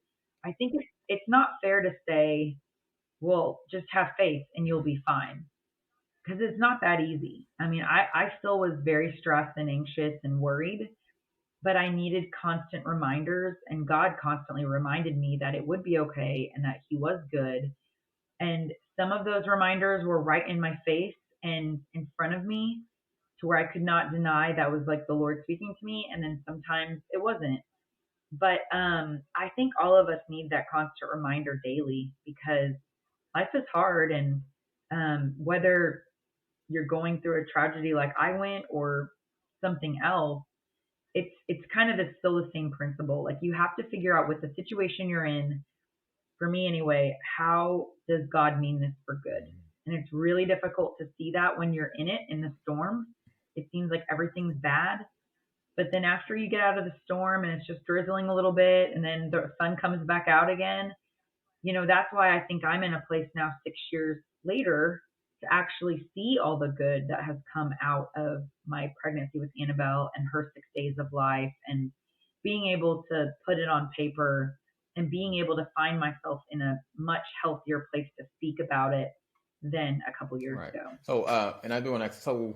I think it's not fair to say, well, just have faith and you'll be fine, because it's not that easy. I still was very stressed and anxious and worried, but I needed constant reminders, and God constantly reminded me that it would be okay and that He was good. And some of those reminders were right in my face and in front of me, to where I could not deny that was like the Lord speaking to me. And then sometimes it wasn't. But I think all of us need that constant reminder daily, because life is hard. And whether you're going through a tragedy like I went or something else, it's kind of still the same principle. Like, you have to figure out, with the situation you're in, for me anyway, how does God mean this for good? And it's really difficult to see that when you're in it, in the storm. It seems like everything's bad. But then after you get out of the storm and it's just drizzling a little bit, and then the sun comes back out again, that's why I think I'm in a place now, 6 years later, to actually see all the good that has come out of my pregnancy with Annabelle and her 6 days of life, and being able to put it on paper and being able to find myself in a much healthier place to speak about it than a couple years ago. So, and I do want to ask, so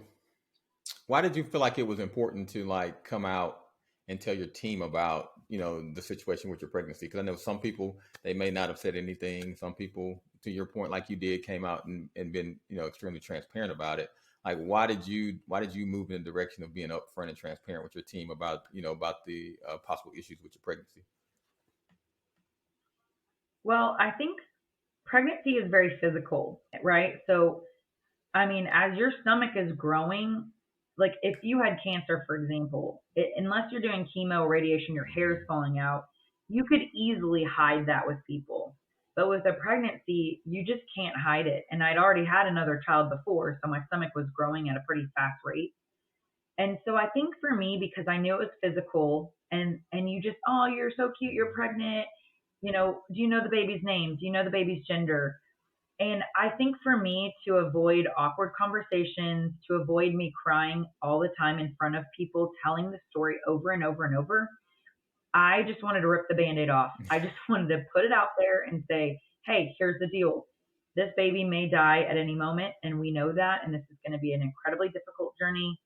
why did you feel like it was important to like come out and tell your team about, the situation with your pregnancy? Because I know some people, they may not have said anything. Some people, to your point, like you did, came out and been, extremely transparent about it. Like, why did you move in the direction of being upfront and transparent with your team about, about the possible issues with your pregnancy? Well, I think pregnancy is very physical, right? So, as your stomach is growing, like if you had cancer, for example, unless you're doing chemo or radiation, your hair is falling out, you could easily hide that with people. But with a pregnancy, you just can't hide it. And I'd already had another child before, so my stomach was growing at a pretty fast rate. And so I think for me, because I knew it was physical, and you just, oh, you're so cute, you're pregnant, do you know the baby's name? Do you know the baby's gender? And I think for me, to avoid awkward conversations, to avoid me crying all the time in front of people, telling the story over and over and over, I just wanted to rip the Band-Aid off. I just wanted to put it out there and say, hey, here's the deal. This baby may die at any moment, and we know that, and this is going to be an incredibly difficult journey.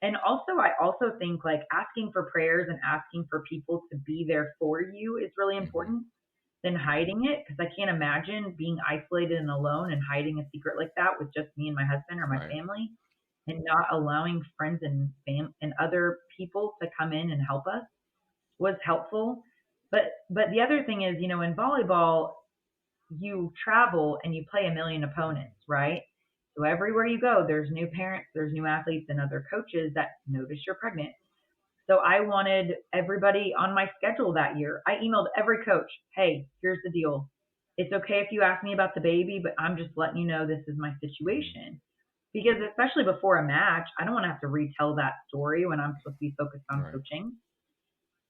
And also, I also think like asking for prayers and asking for people to be there for you is really important than hiding it, because I can't imagine being isolated and alone and hiding a secret like that with just me and my husband or my family, and not allowing friends and other people to come in and help us was helpful. But the other thing is, in volleyball, you travel and you play a million opponents, right? So everywhere you go, there's new parents, there's new athletes and other coaches that notice you're pregnant. So I wanted everybody on my schedule that year. I emailed every coach, hey, here's the deal. it's okay if you ask me about the baby, but I'm just letting you know this is my situation. Because especially before a match, I don't want to have to retell that story when I'm supposed to be focused on Right. coaching.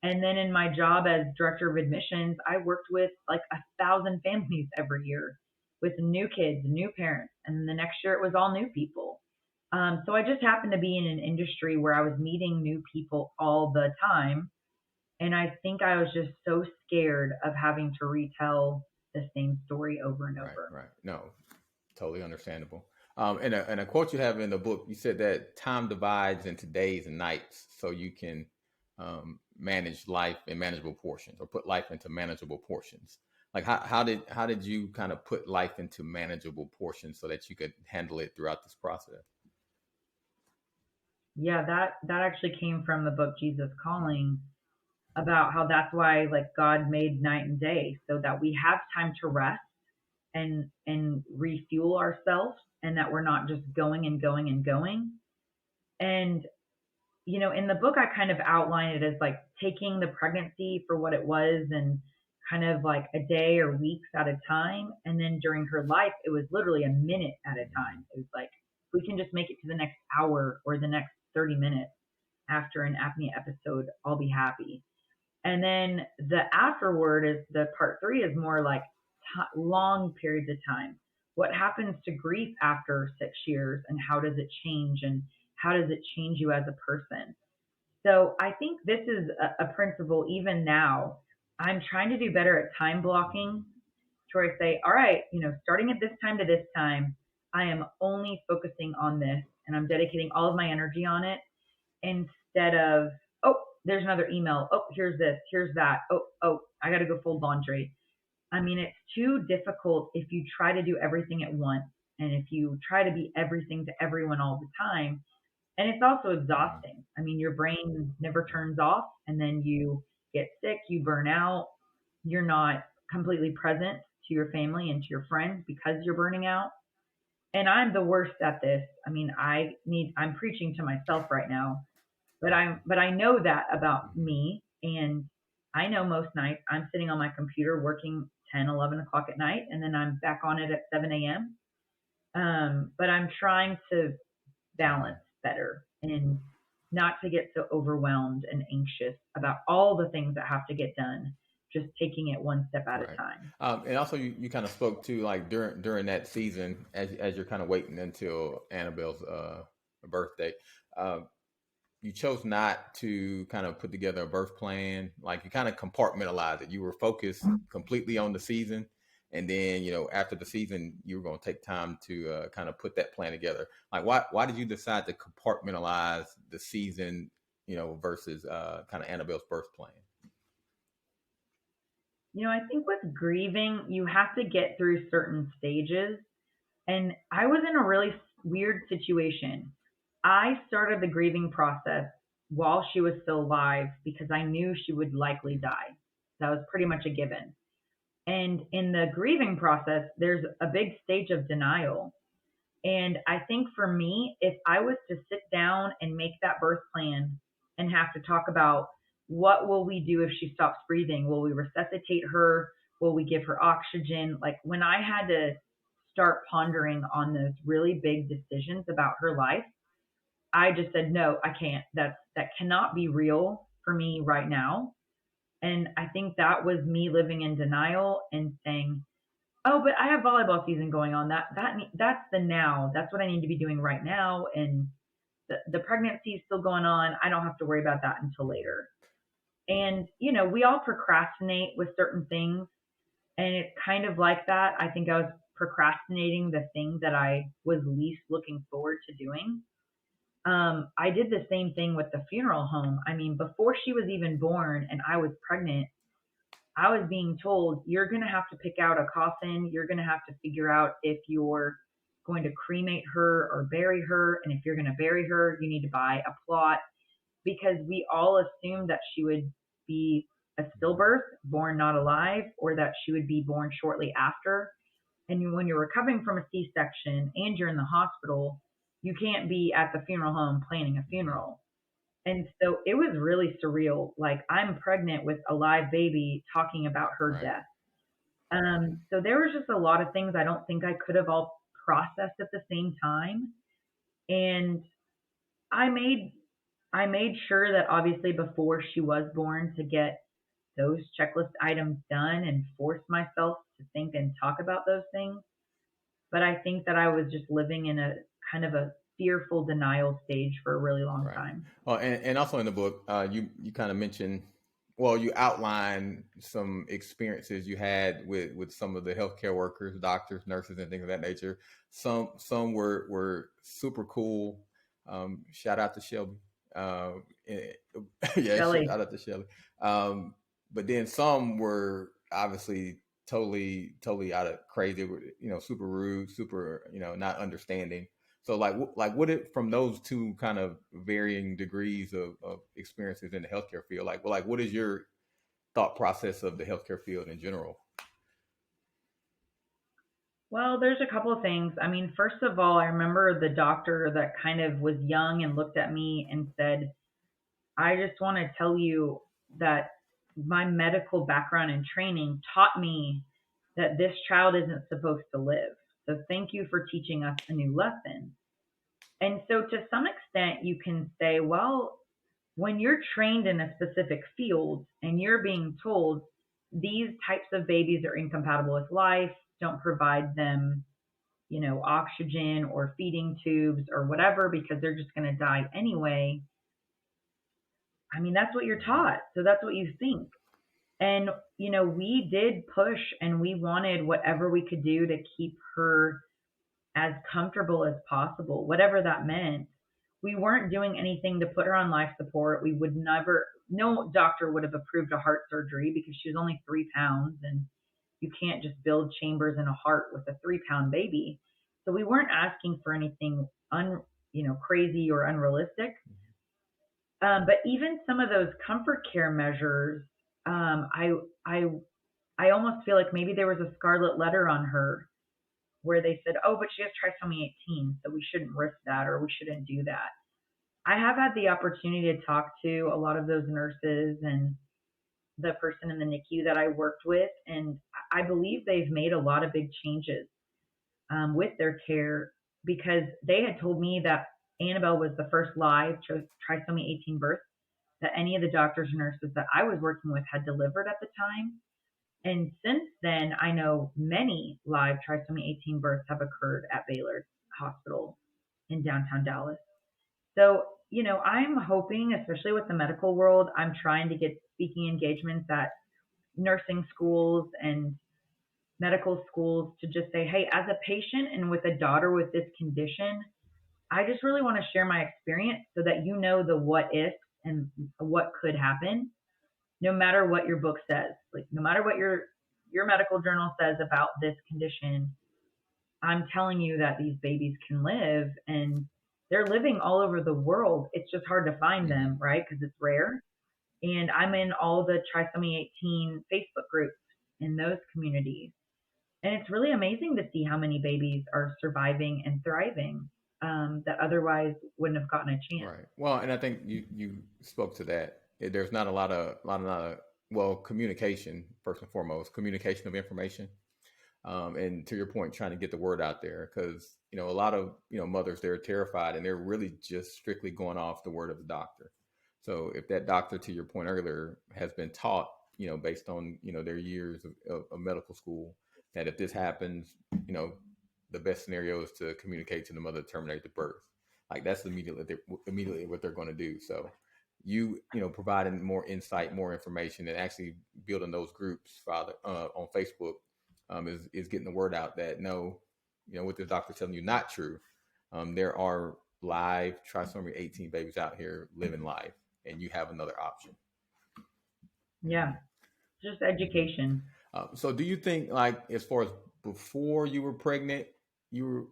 And then in my job as director of admissions, I worked with like 1,000 families every year with new kids, new parents. And then the next year it was all new people. So I just happened to be in an industry where I was meeting new people all the time. And I think I was just so scared of having to retell the same story over and over. Right. No, totally understandable. And a quote you have in the book, you said that time divides into days and nights, so you can manage life in manageable portions, or put life into manageable portions. Like how did you kind of put life into manageable portions so that you could handle it throughout this process? Yeah, that actually came from the book Jesus Calling, about how that's why like God made night and day so that we have time to rest and refuel ourselves, and that we're not just going and going and going. And in the book, I kind of outline it as like taking the pregnancy for what it was, and kind of like a day or weeks at a time. And then during her life, it was literally a minute at a time. It was like, if we can just make it to the next hour or the next 30 minutes after an apnea episode, I'll be happy. And then the afterward is the part 3 is more like long periods of time. What happens to grief after 6 years, and how does it change, and how does it change you as a person? So I think this is a principle even now. I'm trying to do better at time blocking, to where I say, all right, starting at this time to this time, I am only focusing on this, and I'm dedicating all of my energy on it, instead of, oh, there's another email. Oh, here's this, here's that. Oh, I got to go fold laundry. I mean, it's too difficult if you try to do everything at once, and if you try to be everything to everyone all the time. And it's also exhausting. I mean, your brain never turns off, and then you get sick, you burn out, you're not completely present to your family and to your friends because you're burning out. And I'm the worst at this. I mean, I'm preaching to myself right now, but I know that about me. And I know most nights I'm sitting on my computer working 10, 11 o'clock at night, and then I'm back on it at 7 a.m. But I'm trying to balance better, and not to get so overwhelmed and anxious about all the things that have to get done, just taking it one step at a time. And also you kind of spoke to, like, during that season, as you're kind of waiting until Annabelle's birthday, you chose not to kind of put together a birth plan. Like, you kind of compartmentalized it. You were focused completely on the season. And then, after the season, you were going to take time to kind of put that plan together. Like, why did you decide to compartmentalize the season, versus kind of Annabelle's birth plan? I think with grieving, you have to get through certain stages. And I was in a really weird situation. I started the grieving process while she was still alive, because I knew she would likely die. That was pretty much a given. And in the grieving process, there's a big stage of denial. And I think for me, if I was to sit down and make that birth plan and have to talk about, what will we do if she stops breathing? Will we resuscitate her? Will we give her oxygen? Like, when I had to start pondering on those really big decisions about her life, I just said, no, I can't. That cannot be real for me right now. And I think that was me living in denial and saying, oh, but I have volleyball season going on. That's the now. That's what I need to be doing right now. And the pregnancy is still going on. I don't have to worry about that until later. And, we all procrastinate with certain things. And it's kind of like that. I think I was procrastinating the thing that I was least looking forward to doing. I did the same thing with the funeral home. I mean, before she was even born and I was pregnant, I was being told, you're going to have to pick out a coffin. You're going to have to figure out if you're going to cremate her or bury her. And if you're going to bury her, you need to buy a plot, because we all assumed that she would be a stillbirth, born not alive, or that she would be born shortly after. And when you're recovering from a C-section and you're in the hospital, you can't be at the funeral home planning a funeral. And so it was really surreal. Like, I'm pregnant with a live baby talking about her Right. death. So there was just a lot of things I don't think I could have all processed at the same time. And I made sure that obviously before she was born to get those checklist items done and force myself to think and talk about those things. But I think that I was just living in a kind of a fearful denial stage for a really long Right. time. Oh, and also in the book, you kind of mentioned, well, you outline some experiences you had with some of the healthcare workers, doctors, nurses, and things of that nature. Some were super cool. Shout out to Shelby. Yeah, Shelly. shout out to Shelby. But then some were obviously totally out of crazy. Super rude, super not understanding. So like what it from those two kind of varying degrees of experiences in the healthcare field, like what is your thought process of the healthcare field in general? Well, there's a couple of things. I mean, first of all, I remember the doctor that kind of was young and looked at me and said, I just want to tell you that my medical background and training taught me that this child isn't supposed to live. So thank you for teaching us a new lesson. And so to some extent, you can say, well, when you're trained in a specific field and you're being told these types of babies are incompatible with life, don't provide them, oxygen or feeding tubes or whatever because they're just going to die anyway. I mean, that's what you're taught. So that's what you think. And, we did push and we wanted whatever we could do to keep her as comfortable as possible, whatever that meant. We weren't doing anything to put her on life support. We would never, no doctor would have approved a heart surgery because she was only 3 pounds and you can't just build chambers in a heart with a 3-pound baby. So we weren't asking for anything crazy or unrealistic. But even some of those comfort care measures, I almost feel like maybe there was a scarlet letter on her where they said, oh, but she has trisomy 18, so we shouldn't risk that or we shouldn't do that. I have had the opportunity to talk to a lot of those nurses and the person in the NICU that I worked with, and I believe they've made a lot of big changes with their care because they had told me that Annabelle was the first live trisomy 18 birth that any of the doctors and nurses that I was working with had delivered at the time. And since then, I know many live trisomy 18 births have occurred at Baylor Hospital in downtown Dallas. So, I'm hoping, especially with the medical world, I'm trying to get speaking engagements at nursing schools and medical schools to just say, hey, as a patient and with a daughter with this condition, I just really want to share my experience so that you know the what ifs and what could happen, no matter what your book says. Like, no matter what your medical journal says about this condition, I'm telling you that these babies can live and they're living all over the world. It's just hard to find them, right? Because it's rare. And I'm in all the trisomy 18 Facebook groups in those communities. And it's really amazing to see how many babies are surviving and thriving that otherwise wouldn't have gotten a chance. Right. Well, and I think you spoke to that. There's not a lot of communication first and foremost, communication of information. And to your point, trying to get the word out there because, a lot of, mothers, they're terrified and they're really just strictly going off the word of the doctor. So if that doctor, to your point earlier, has been taught, based on, their years of medical school, that if this happens, the best scenario is to communicate to the mother to terminate the birth. Like that's immediately what they're going to do. So providing more insight, more information, and actually building those groups, Father, on Facebook, is getting the word out that no, what the doctor's telling you not true. There are live trisomy 18 babies out here living life, and you have another option. Yeah, just education. So, do you think, like, as far as before you were pregnant,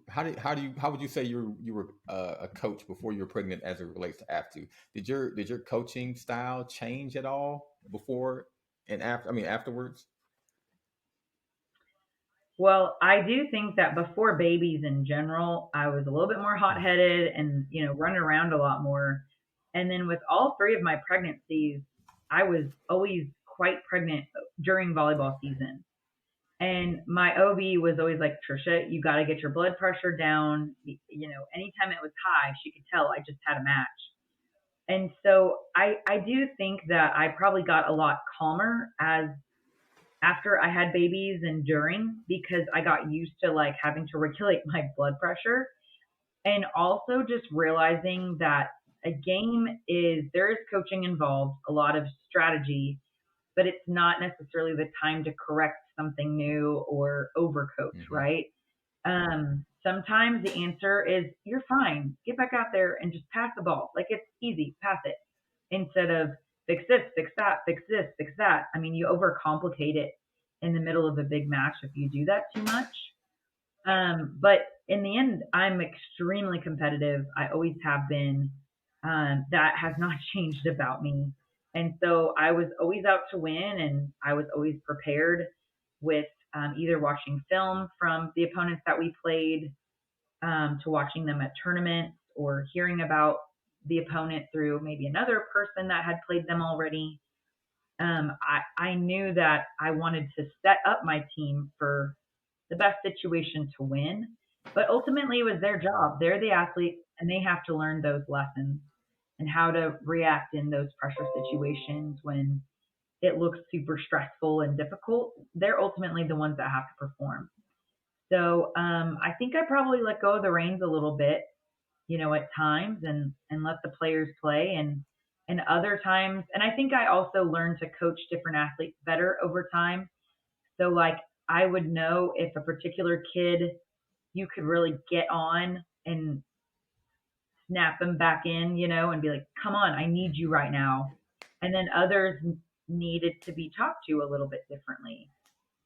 how would you say you were a coach before you were pregnant as it relates to after? Did your coaching style change at all before and after? I mean, afterwards. Well, I do think that before babies in general, I was a little bit more hot-headed and, running around a lot more. And then with all 3 of my pregnancies, I was always quite pregnant during volleyball season. And my OB was always like, Tricia, you got to get your blood pressure down. Anytime it was high, she could tell I just had a match. And so I do think that I probably got a lot calmer as after I had babies and during, because I got used to like having to regulate my blood pressure, and also just realizing that there is coaching involved, a lot of strategy, but it's not necessarily the time to correct something new or overcoach, right? Sometimes the answer is you're fine. Get back out there and just pass the ball. Like, it's easy, pass it, instead of fix this, fix that, fix this, fix that. I mean, you overcomplicate it in the middle of a big match if you do that too much. But in the end, I'm extremely competitive. I always have been. That has not changed about me. And so I was always out to win, and I was always prepared with either watching film from the opponents that we played, to watching them at tournaments, or hearing about the opponent through maybe another person that had played them already. I knew that I wanted to set up my team for the best situation to win, but ultimately it was their job. They're the athletes, and they have to learn those lessons and how to react in those pressure situations when it looks super stressful and difficult. They're ultimately the ones that have to perform. So I think I probably let go of the reins a little bit, at times, and let the players play, and other times. And I think I also learned to coach different athletes better over time. So like, I would know if a particular kid you could really get on and snap them back in, and be like, come on, I need you right now. And then others needed to be talked to a little bit differently.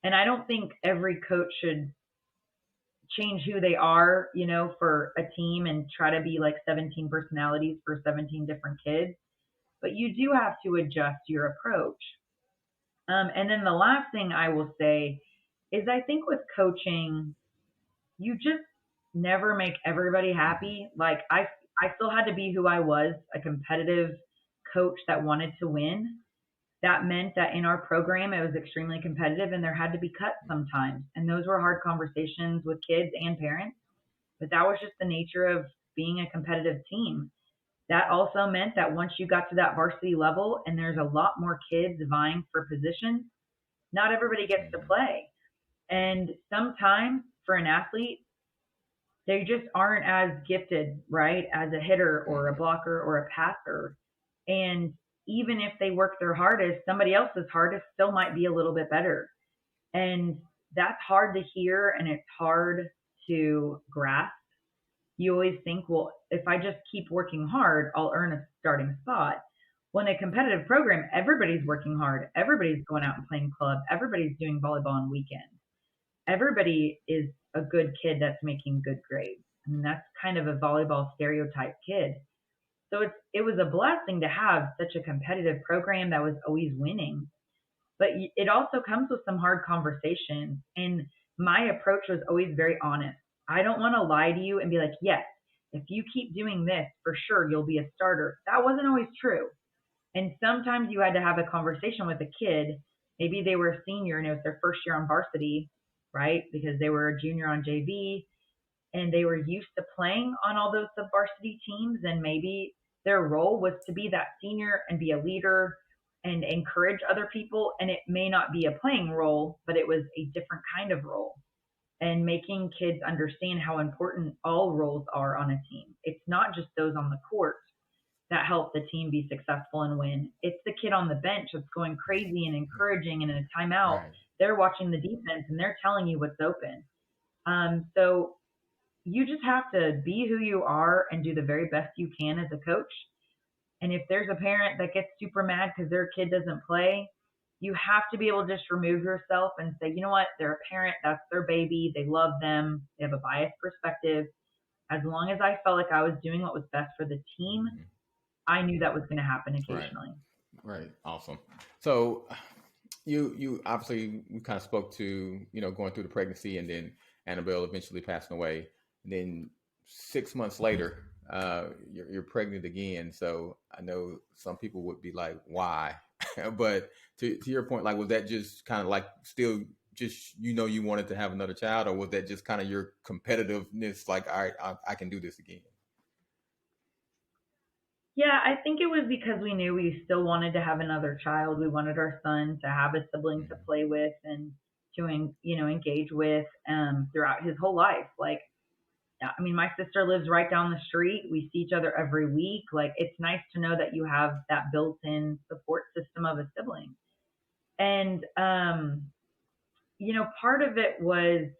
And I don't think every coach should change who they are, for a team and try to be like 17 personalities for 17 different kids. But you do have to adjust your approach. And then the last thing I will say is, I think with coaching, you just never make everybody happy. Like, I still had to be who I was, a competitive coach that wanted to win. That meant that in our program, it was extremely competitive, and there had to be cuts sometimes. And those were hard conversations with kids and parents, but that was just the nature of being a competitive team. That also meant that once you got to that varsity level and there's a lot more kids vying for positions, not everybody gets to play. And sometimes for an athlete, they just aren't as gifted, right, as a hitter or a blocker or a passer. And even if they work their hardest, somebody else's hardest still might be a little bit better. And that's hard to hear, and it's hard to grasp. You always think, well, if I just keep working hard, I'll earn a starting spot. When a competitive program, everybody's working hard. Everybody's going out and playing club. Everybody's doing volleyball on weekends. Everybody is a good kid that's making good grades. I mean, that's kind of a volleyball stereotype kid. So it was a blessing to have such a competitive program that was always winning. But it also comes with some hard conversations. And my approach was always very honest. I don't want to lie to you and be like, yes, if you keep doing this, for sure you'll be a starter. That wasn't always true. And sometimes you had to have a conversation with a kid. Maybe they were a senior and it was their first year on varsity, right? Because they were a junior on JV and they were used to playing on all those sub-varsity teams. And maybe their role was to be that senior and be a leader and encourage other people. And it may not be a playing role, but it was a different kind of role. And making kids understand how important all roles are on a team. It's not just those on the court that help the team be successful and win. It's the kid on the bench that's going crazy and encouraging, and in a timeout, right, they're watching the defense and they're telling you what's open. So you just have to be who you are and do the very best you can as a coach. And if there's a parent that gets super mad because their kid doesn't play, you have to be able to just remove yourself and say, you know what, they're a parent, that's their baby, they love them, they have a biased perspective. As long as I felt like I was doing what was best for the team, I knew that was going to happen occasionally. Right. Awesome. So you obviously, we kind of spoke to, going through the pregnancy, and then Annabelle eventually passing away. And then 6 months later, you're pregnant again. So I know some people would be like, why? But to your point, like, was that just kind of like still just, you wanted to have another child, or was that just kind of your competitiveness? Like, all right, I can do this again. Yeah, I think it was because we knew we still wanted to have another child. We wanted our son to have a sibling to play with and to, engage with throughout his whole life. Like, I mean, my sister lives right down the street. We see each other every week. Like, it's nice to know that you have that built-in support system of a sibling. And, part of it was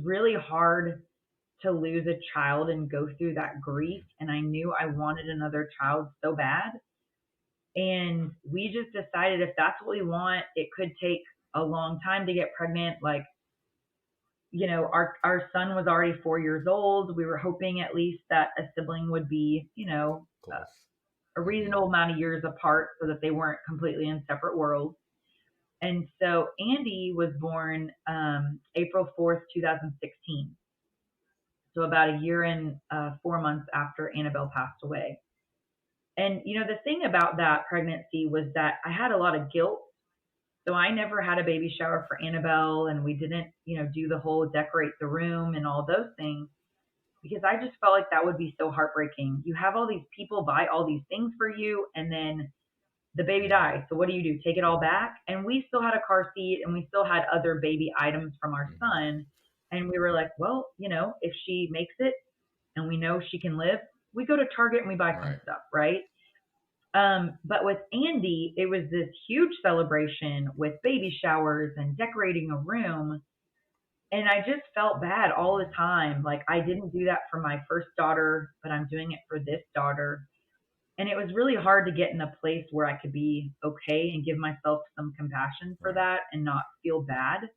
really hard to lose a child and go through that grief. And I knew I wanted another child so bad. And we just decided if that's what we want, it could take a long time to get pregnant. Like, our son was already 4 years old. We were hoping at least that a sibling would be, a reasonable amount of years apart so that they weren't completely in separate worlds. And so Andy was born April 4th, 2016. So about a year and 4 months after Annabelle passed away. And, the thing about that pregnancy was that I had a lot of guilt. So I never had a baby shower for Annabelle, and we didn't, do the whole decorate the room and all those things, because I just felt like that would be so heartbreaking. You have all these people buy all these things for you, and then the baby dies. So what do? Take it all back? And we still had a car seat, and we still had other baby items from our son. And we were like, well, if she makes it and we know she can live, we go to Target and we buy some stuff, right? But with Andy, it was this huge celebration with baby showers and decorating a room. And I just felt bad all the time. Like, I didn't do that for my first daughter, but I'm doing it for this daughter. And it was really hard to get in a place where I could be okay and give myself some compassion for that and not feel bad.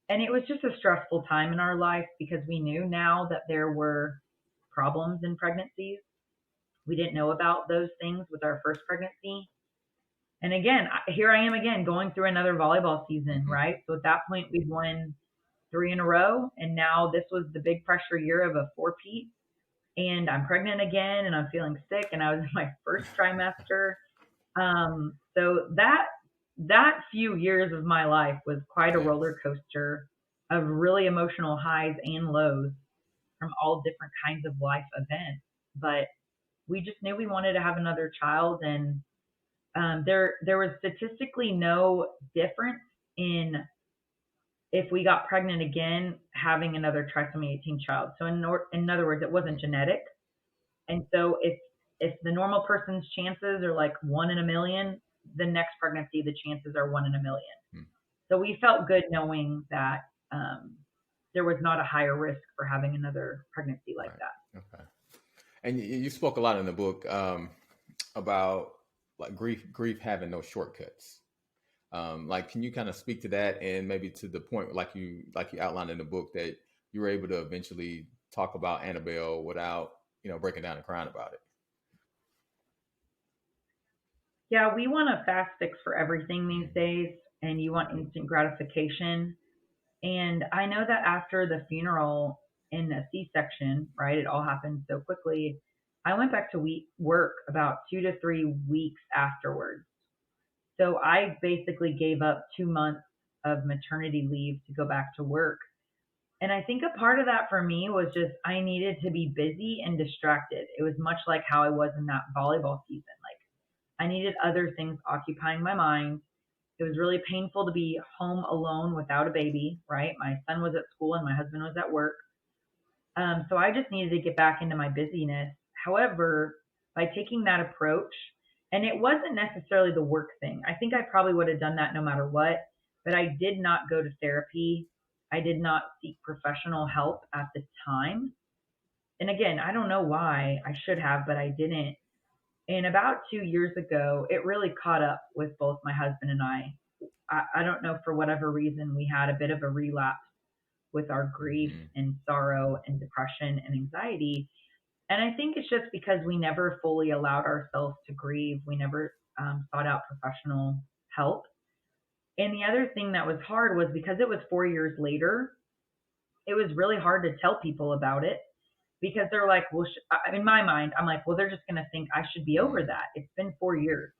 And it was just a stressful time in our life because we knew now that there were problems in pregnancies. We didn't know about those things with our first pregnancy. And again, here I am again going through another volleyball season, right? So at that point, we'd won 3 in a row. And now this was the big pressure year of a 4-peat. And I'm pregnant again and I'm feeling sick. And I was in my first trimester. So that few years of my life was quite a roller coaster of really emotional highs and lows from all different kinds of life events. But we just knew we wanted to have another child, and there was statistically no difference in if we got pregnant again having another trisomy 18 child. So in other words, it wasn't genetic. And so if the normal person's chances are like 1 in a million, the next pregnancy the chances are 1 in a million. So we felt good knowing that there was not a higher risk for having another pregnancy like that. Okay. And you spoke a lot in the book about like grief having no shortcuts. Like, can you kind of speak to that, and maybe to the point like you outlined in the book that you were able to eventually talk about Annabelle without breaking down and crying about it? Yeah, we want a fast fix for everything these days, and you want instant gratification. And I know that after the funeral in the C-section, right, it all happened so quickly. I went back to work about 2 to 3 weeks afterwards. So I basically gave up 2 months of maternity leave to go back to work. And I think a part of that for me was just I needed to be busy and distracted. It was much like how I was in that volleyball season. Like, I needed other things occupying my mind. It was really painful to be home alone without a baby, right? My son was at school and my husband was at work. So I just needed to get back into my busyness. However, by taking that approach, and it wasn't necessarily the work thing. I think I probably would have done that no matter what, but I did not go to therapy. I did not seek professional help at the time. And again, I don't know why. I should have, but I didn't. And about 2 years ago, it really caught up with both my husband and I. I don't know, for whatever reason, we had a bit of a relapse with our grief and sorrow and depression and anxiety. And I think it's just because we never fully allowed ourselves to grieve. We never sought out professional help. And the other thing that was hard was because it was 4 years later, it was really hard to tell people about it because they're like, well, in my mind, I'm like, well, they're just going to think I should be over that. It's been 4 years.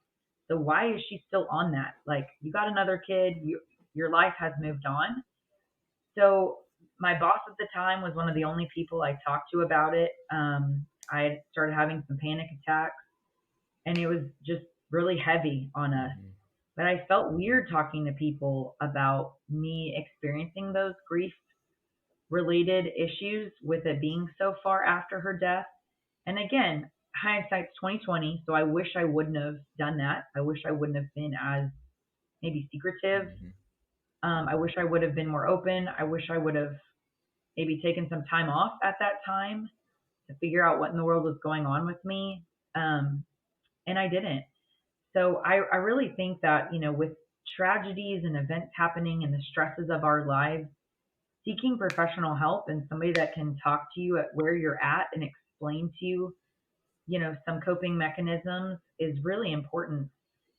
So why is she still on that? Like, you got another kid, your life has moved on. So my boss at the time was one of the only people I talked to about it. I had started having some panic attacks, and it was just really heavy on us. Mm-hmm. But I felt weird talking to people about me experiencing those grief related issues with it being so far after her death. And again, hindsight's 2020, so I wish I wouldn't have done that. I wish I wouldn't have been as maybe secretive. I wish I would have been more open. I wish I would have maybe taken some time off at that time to figure out what in the world was going on with me. And I didn't. So I really think that, with tragedies and events happening and the stresses of our lives, seeking professional help and somebody that can talk to you at where you're at and explain to you, some coping mechanisms is really important.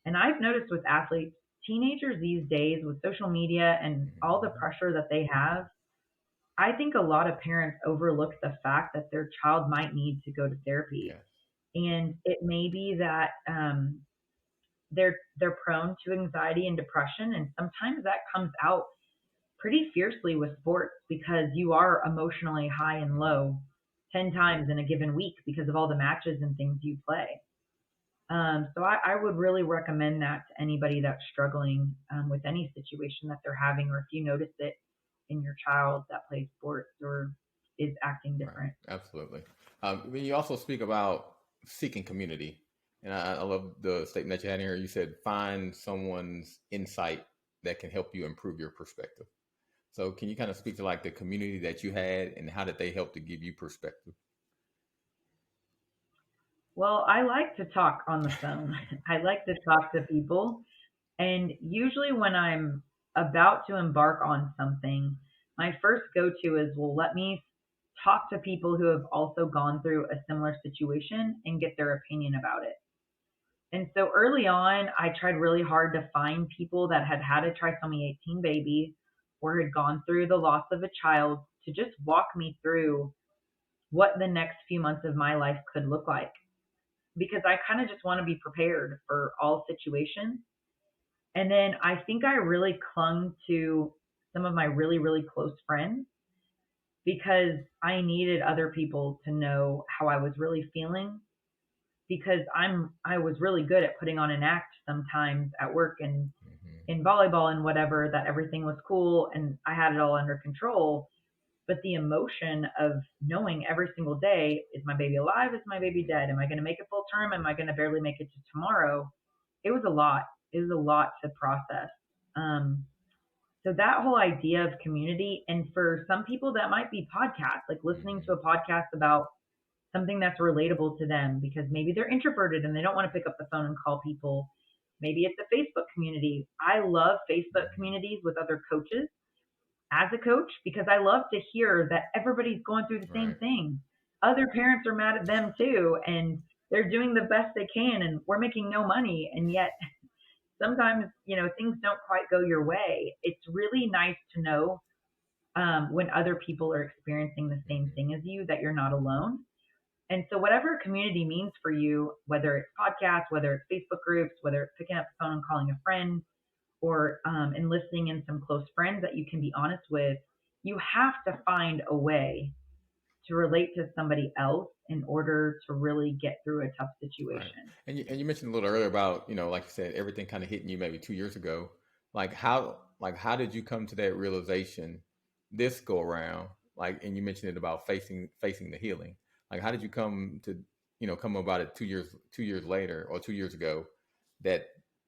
And I've noticed with athletes, teenagers these days with social media and all the pressure that they have, I think a lot of parents overlook the fact that their child might need to go to therapy. Yes. And it may be that they're prone to anxiety and depression, and sometimes that comes out pretty fiercely with sports because you are emotionally high and low 10 times in a given week because of all the matches and things you play. So I would really recommend that to anybody that's struggling with any situation that they're having, or if you notice it in your child that plays sports or is acting different. Right. Absolutely. You also speak about seeking community. And I love the statement that you had here. You said, find someone's insight that can help you improve your perspective. So can you kind of speak to like the community that you had and how did they help to give you perspective? Well, I like to talk on the phone. I like to talk to people. And usually when I'm about to embark on something, my first go-to is, well, let me talk to people who have also gone through a similar situation and get their opinion about it. And so early on, I tried really hard to find people that had had a trisomy 18 baby or had gone through the loss of a child to just walk me through what the next few months of my life could look like. Because I kind of just want to be prepared for all situations. And then I think I really clung to some of my really, really close friends because I needed other people to know how I was really feeling, because I was really good at putting on an act sometimes at work and in volleyball and whatever, that everything was cool and I had it all under control. But the emotion of knowing every single day, is my baby alive? Is my baby dead? Am I going to make it full term? Am I going to barely make it to tomorrow? It was a lot. It was a lot to process. So that whole idea of community, and for some people that might be podcasts, like listening to a podcast about something that's relatable to them, because maybe they're introverted and they don't want to pick up the phone and call people. Maybe it's a Facebook community. I love Facebook communities with other coaches as a coach, because I love to hear that everybody's going through the same thing. Other parents are mad at them too, and they're doing the best they can, and we're making no money. And yet sometimes, things don't quite go your way. It's really nice to know when other people are experiencing the same thing as you, that you're not alone. And so whatever community means for you, whether it's podcasts, whether it's Facebook groups, whether it's picking up the phone and calling a friend, or enlisting in some close friends that you can be honest with, you have to find a way to relate to somebody else in order to really get through a tough situation. Right. And you mentioned a little earlier about, like you said, everything kind of hitting you maybe 2 years ago. How did you come to that realization this go around? And you mentioned it about facing the healing. How did you come about it 2 years later or 2 years ago, that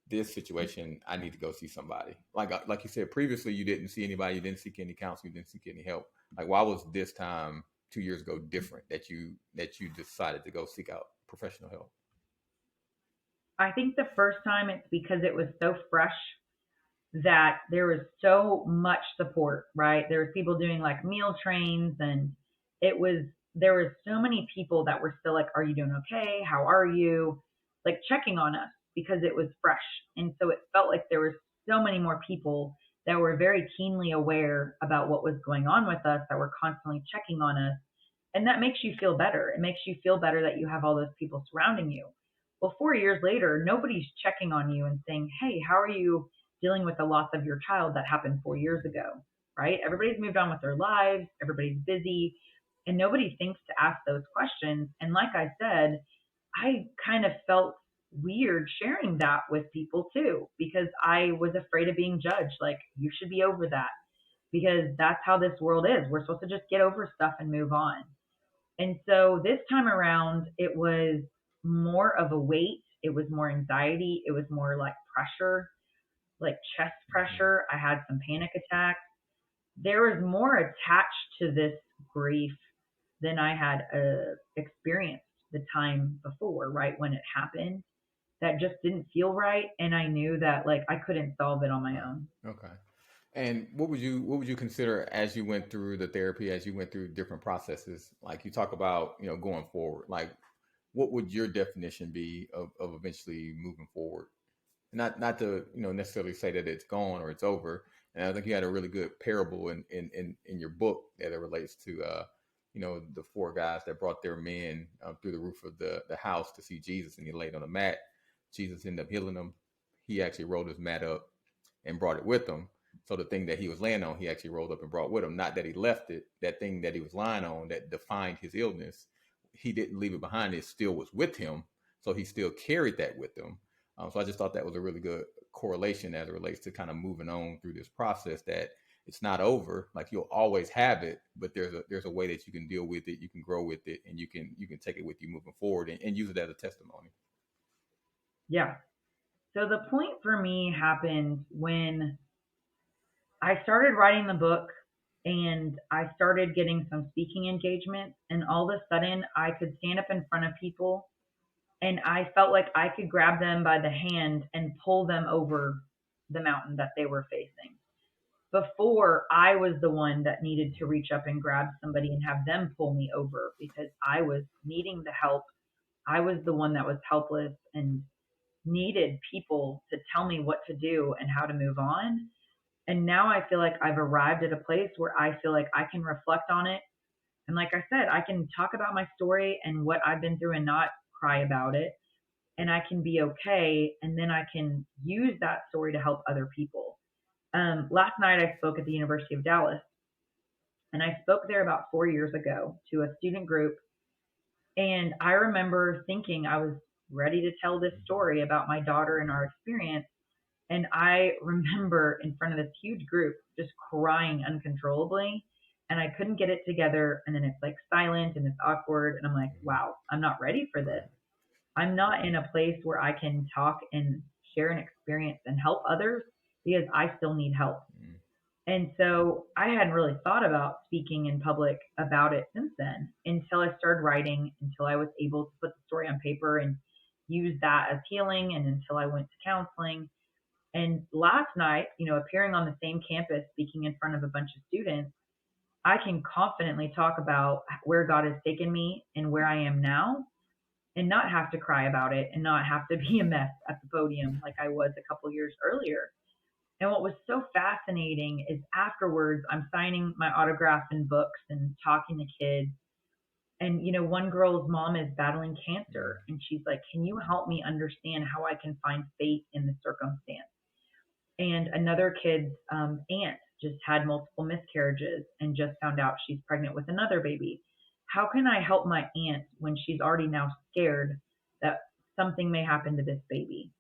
this situation, I need to go see somebody? Like you said, previously you didn't see anybody, you didn't seek any counseling, you didn't seek any help. Why was this time 2 years ago different that you decided to go seek out professional help? I think the first time it's because it was so fresh that there was so much support, right? There was people doing meal trains, and there was so many people that were still like, are you doing okay? How are you? Checking on us, because it was fresh. And so it felt like there were so many more people that were very keenly aware about what was going on with us, that were constantly checking on us. And that makes you feel better. It makes you feel better that you have all those people surrounding you. Well, 4 years later, nobody's checking on you and saying, hey, how are you dealing with the loss of your child that happened 4 years ago, right? Everybody's moved on with their lives, everybody's busy, and nobody thinks to ask those questions. And like I said, I kind of felt weird sharing that with people too, because I was afraid of being judged. Like, you should be over that, because that's how this world is. We're supposed to just get over stuff and move on. And so this time around, it was more of a weight. It was more anxiety. It was more like pressure, like chest pressure. I had some panic attacks. There was more attached to this grief than I had experienced the time before, right when it happened. That just didn't feel right, and I knew that like I couldn't solve it on my own. Okay. And what would you consider as you went through the therapy, as you went through different processes? Like you talk about, going forward, like what would your definition be of eventually moving forward? Not to, necessarily say that it's gone or it's over. And I think you had a really good parable in your book that it relates to, the four guys that brought their men through the roof of the house to see Jesus, and he laid on a mat. Jesus ended up healing them. He actually rolled his mat up and brought it with him. So the thing that he was laying on, he actually rolled up and brought with him. Not that he left it. That thing that he was lying on that defined his illness, he didn't leave it behind. It still was with him. So he still carried that with him. So I just thought that was a really good correlation as it relates to kind of moving on through this process, that it's not over. Like, you'll always have it, but there's a way that you can deal with it. You can grow with it, and you can take it with you moving forward and use it as a testimony. Yeah. So the point for me happened when I started writing the book and I started getting some speaking engagements, and all of a sudden I could stand up in front of people and I felt like I could grab them by the hand and pull them over the mountain that they were facing. Before, I was the one that needed to reach up and grab somebody and have them pull me over because I was needing the help. I was the one that was helpless and needed people to tell me what to do and how to move on. And now I feel like I've arrived at a place where I feel like I can reflect on it. And like I said, I can talk about my story and what I've been through and not cry about it. And I can be okay. And then I can use that story to help other people. Last night I spoke at the University of Dallas, and I spoke there about 4 years ago to a student group. And I remember thinking I was ready to tell this story about my daughter and our experience. And I remember in front of this huge group just crying uncontrollably, and I couldn't get it together. And then it's like silent and it's awkward. And I'm like, wow, I'm not ready for this. I'm not in a place where I can talk and share an experience and help others because I still need help. And so I hadn't really thought about speaking in public about it since then, until I started writing, until I was able to put the story on paper and use that as healing, and until I went to counseling. And last night, appearing on the same campus, speaking in front of a bunch of students, I can confidently talk about where God has taken me and where I am now, and not have to cry about it and not have to be a mess at the podium like I was a couple years earlier. And what was so fascinating is afterwards, I'm signing my autograph in books and talking to kids. And, one girl's mom is battling cancer, and she's like, can you help me understand how I can find faith in this circumstance? And another kid's aunt just had multiple miscarriages and just found out she's pregnant with another baby. How can I help my aunt when she's already now scared that something may happen to this baby?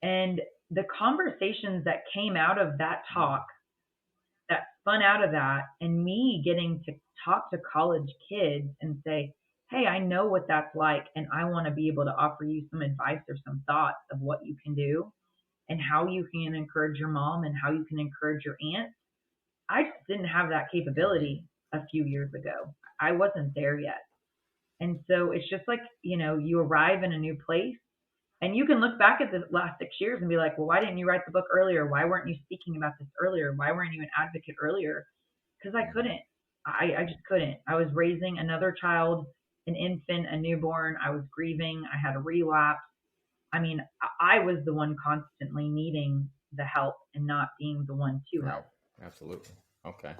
And the conversations that came out of that talk, that spun out of that, and me getting to talk to college kids and say, hey, I know what that's like, and I want to be able to offer you some advice or some thoughts of what you can do and how you can encourage your mom and how you can encourage your aunt. I just didn't have that capability a few years ago. I wasn't there yet. And so it's just like, you arrive in a new place, and you can look back at the last 6 years and be like, well, why didn't you write the book earlier? Why weren't you speaking about this earlier? Why weren't you an advocate earlier? Because I couldn't. I just couldn't. I was raising another child, an infant, a newborn. I was grieving. I had a relapse. I mean, I was the one constantly needing the help and not being the one to help. Absolutely. Okay.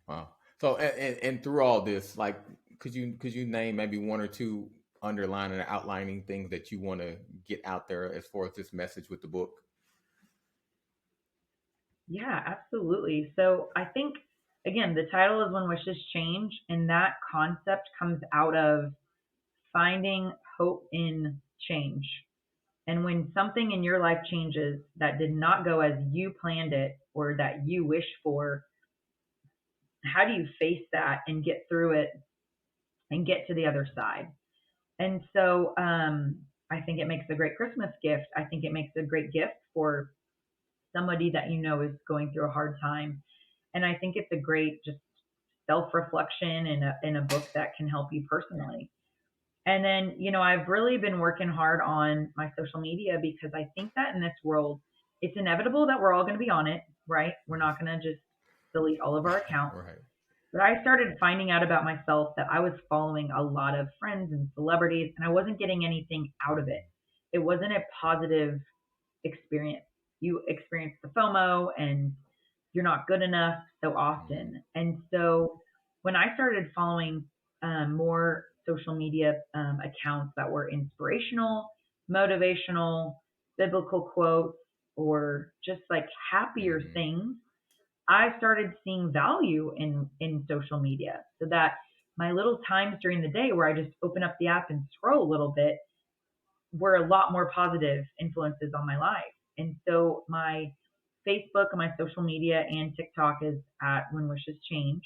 Wow. So, and through all this, like, could you name maybe one or two underlining or outlining things that you want to get out there as far as this message with the book? Yeah, absolutely. So I think, again, the title is When Wishes Change, and that concept comes out of finding hope in change. And when something in your life changes that did not go as you planned it or that you wish for, how do you face that and get through it and get to the other side? And so I think it makes a great Christmas gift. I think it makes a great gift for somebody that you know is going through a hard time. And I think it's a great just self-reflection in a book that can help you personally. And then, I've really been working hard on my social media because I think that in this world, it's inevitable that we're all going to be on it, right? We're not going to just delete all of our accounts. Right. But I started finding out about myself that I was following a lot of friends and celebrities, and I wasn't getting anything out of it. It wasn't a positive experience. You experience the FOMO and you're not good enough so often. And so when I started following more social media accounts that were inspirational, motivational, biblical quotes, or just like happier Mm-hmm. things, I started seeing value in social media, so that my little times during the day where I just open up the app and scroll a little bit were a lot more positive influences on my life. And so my Facebook and my social media and TikTok is at When Wishes Change.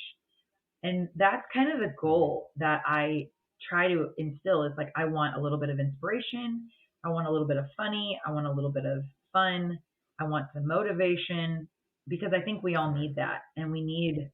And that's kind of the goal that I try to instill is like, I want a little bit of inspiration. I want a little bit of funny. I want a little bit of fun. I want some motivation because I think we all Right. need that. And we need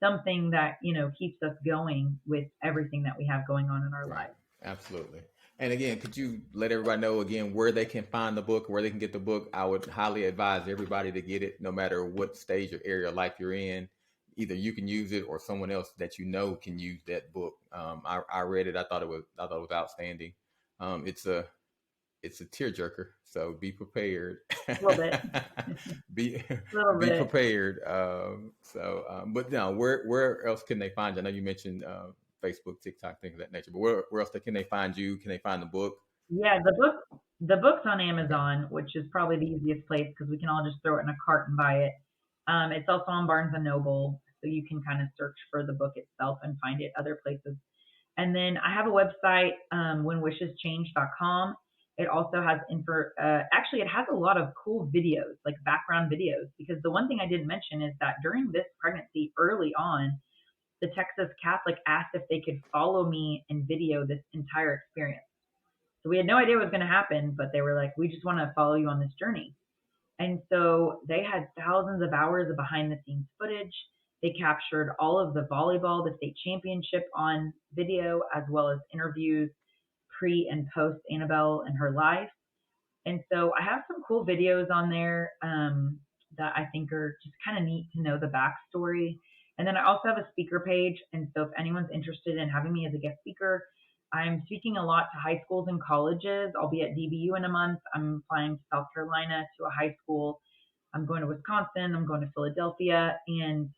something that, keeps us going with everything that we have going on in our Right. lives. Absolutely. And again, could you let everybody know again where they can find the book, where they can get the book? I would highly advise everybody to get it, no matter what stage or area of life you're in. Either you can use it or someone else that you know can use that book. I read it. I thought it was outstanding. It's a tearjerker, so be prepared. A little bit, be a little be bit. prepared. But now, where else can they find you? I know you mentioned Facebook, TikTok, things of that nature. But where else can they find you? Can they find the book? Yeah, the book's on Okay. Amazon, which is probably the easiest place because we can all just throw it in a cart and buy it. It's also on Barnes and Noble, so you can kind of search for the book itself and find it other places. And then I have a website, whenwisheschange.com. It also has actually, it has a lot of cool videos, like background videos, because the one thing I didn't mention is that during this pregnancy, early on, the Texas Catholic asked if they could follow me and video this entire experience. So we had no idea what was going to happen, but they were like, we just want to follow you on this journey. And so they had thousands of hours of behind the scenes footage. They captured all of the volleyball, the state championship on video, as well as interviews pre and post Annabelle and her life. And so I have some cool videos on there that I think are just kind of neat to know the backstory. And then I also have a speaker page. And so if anyone's interested in having me as a guest speaker, I'm speaking a lot to high schools and colleges. I'll be at DBU in a month. I'm flying to South Carolina to a high school. I'm going to Wisconsin. I'm going to Philadelphia. And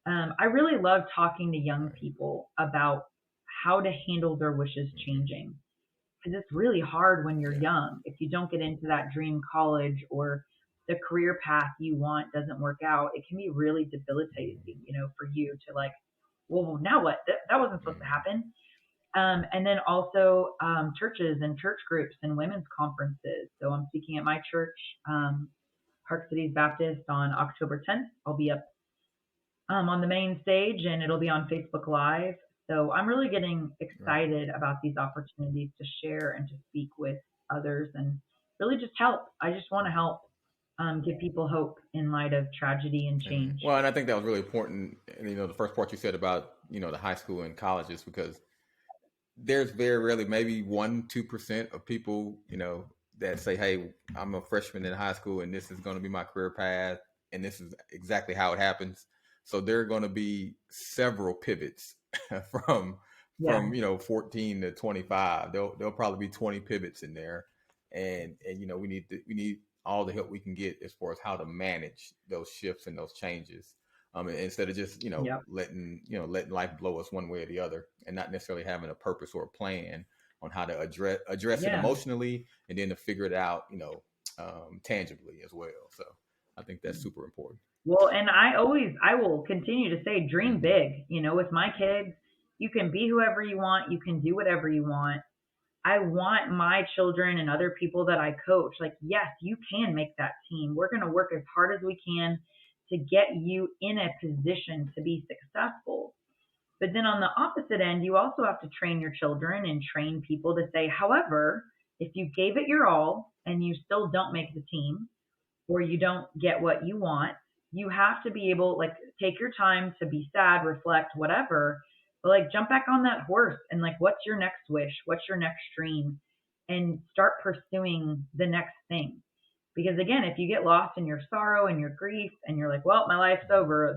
I really love talking to young Right. people about how to handle their wishes Mm-hmm. changing, because it's really hard when you're Yeah. young. If you don't get into that dream college or the career path you want doesn't work out, it can be really debilitating, for you to like, well, now what? That wasn't supposed to Mm-hmm. happen. And then also churches and church groups and women's conferences. So I'm speaking at my church, Park Cities Baptist, on October 10th. I'll be up on the main stage and it'll be on Facebook Live. So I'm really getting Right. excited about these opportunities to share and to speak with others and really just help. I just want to help give people hope in light of tragedy and Amen. change. Well, and I think that was really important. And, the first part you said about the high school and colleges, because there's very rarely, maybe 1-2% of people, that say, "Hey, I'm a freshman in high school, and this is going to be my career path, and this is exactly how it happens." So there are going to be several pivots from Yeah. 14 to 25. There'll probably be 20 pivots in there, and we need all the help we can get as far as how to manage those shifts and those changes. Instead of just Yep. letting life blow us one way or the other, and not necessarily having a purpose or a plan on how to address it Yeah. emotionally, and then to figure it out tangibly as well. So I think that's super important. Well, and I will continue to say, dream big. With my kids, you can be whoever you want, you can do whatever you want. I want my children and other people that I coach, like, yes, you can make that team. We're going to work as hard as we can to get you in a position to be successful. But then on the opposite end, you also have to train your children and train people to say, however, if you gave it your all and you still don't make the team, or you don't get what you want, you have to be able, like, take your time to be sad, reflect, whatever, but like jump back on that horse and like, what's your next wish? What's your next dream? And start pursuing the next thing. Because again, if you get lost in your sorrow and your grief and you're like, well, my life's over,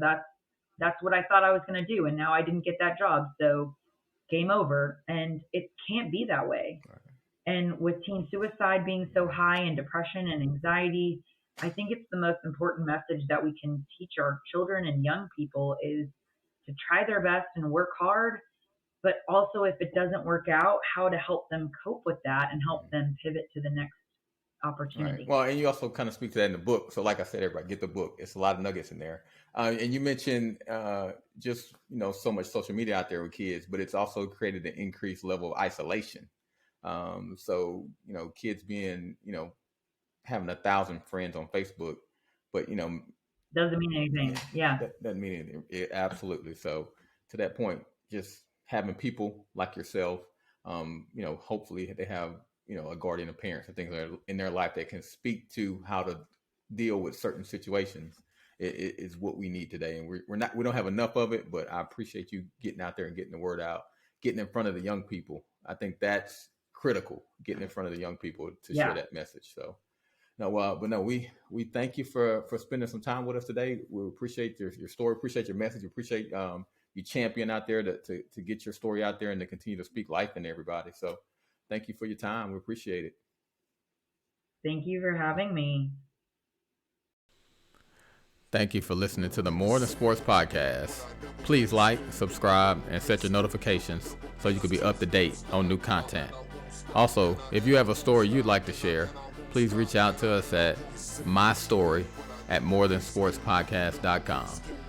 that's what I thought I was going to do. And now I didn't get that job. So game over. And it can't be that way. And with teen suicide being so high and depression and anxiety, I think it's the most important message that we can teach our children and young people is to try their best and work hard, but also if it doesn't work out, how to help them cope with that and help them pivot to the next opportunity. Right. Well, and you also kind of speak to that in the book. So like I said, everybody get the book. It's a lot of nuggets in there. And you mentioned just, so much social media out there with kids, but it's also created an increased level of isolation. So, kids being, having 1,000 friends on Facebook, but, doesn't mean anything. Yeah. Doesn't mean anything. Absolutely. So to that point, just having people like yourself, hopefully they have, a guardian of parents and things that are in their life that can speak to how to deal with certain situations is what we need today. And we don't have enough of it, but I appreciate you getting out there and getting the word out, getting in front of the young people. I think that's critical, getting in front of the young people to share that message. So we thank you for spending some time with us today. We appreciate your story, appreciate your message, appreciate you champion out there to get your story out there and to continue to speak life into everybody. So thank you for your time. We appreciate it. Thank you for having me. Thank you for listening to the More Than Sports podcast. Please like, subscribe, and set your notifications so you can be up to date on new content. Also, if you have a story you'd like to share, please reach out to us at mystory@morethansportspodcast.com.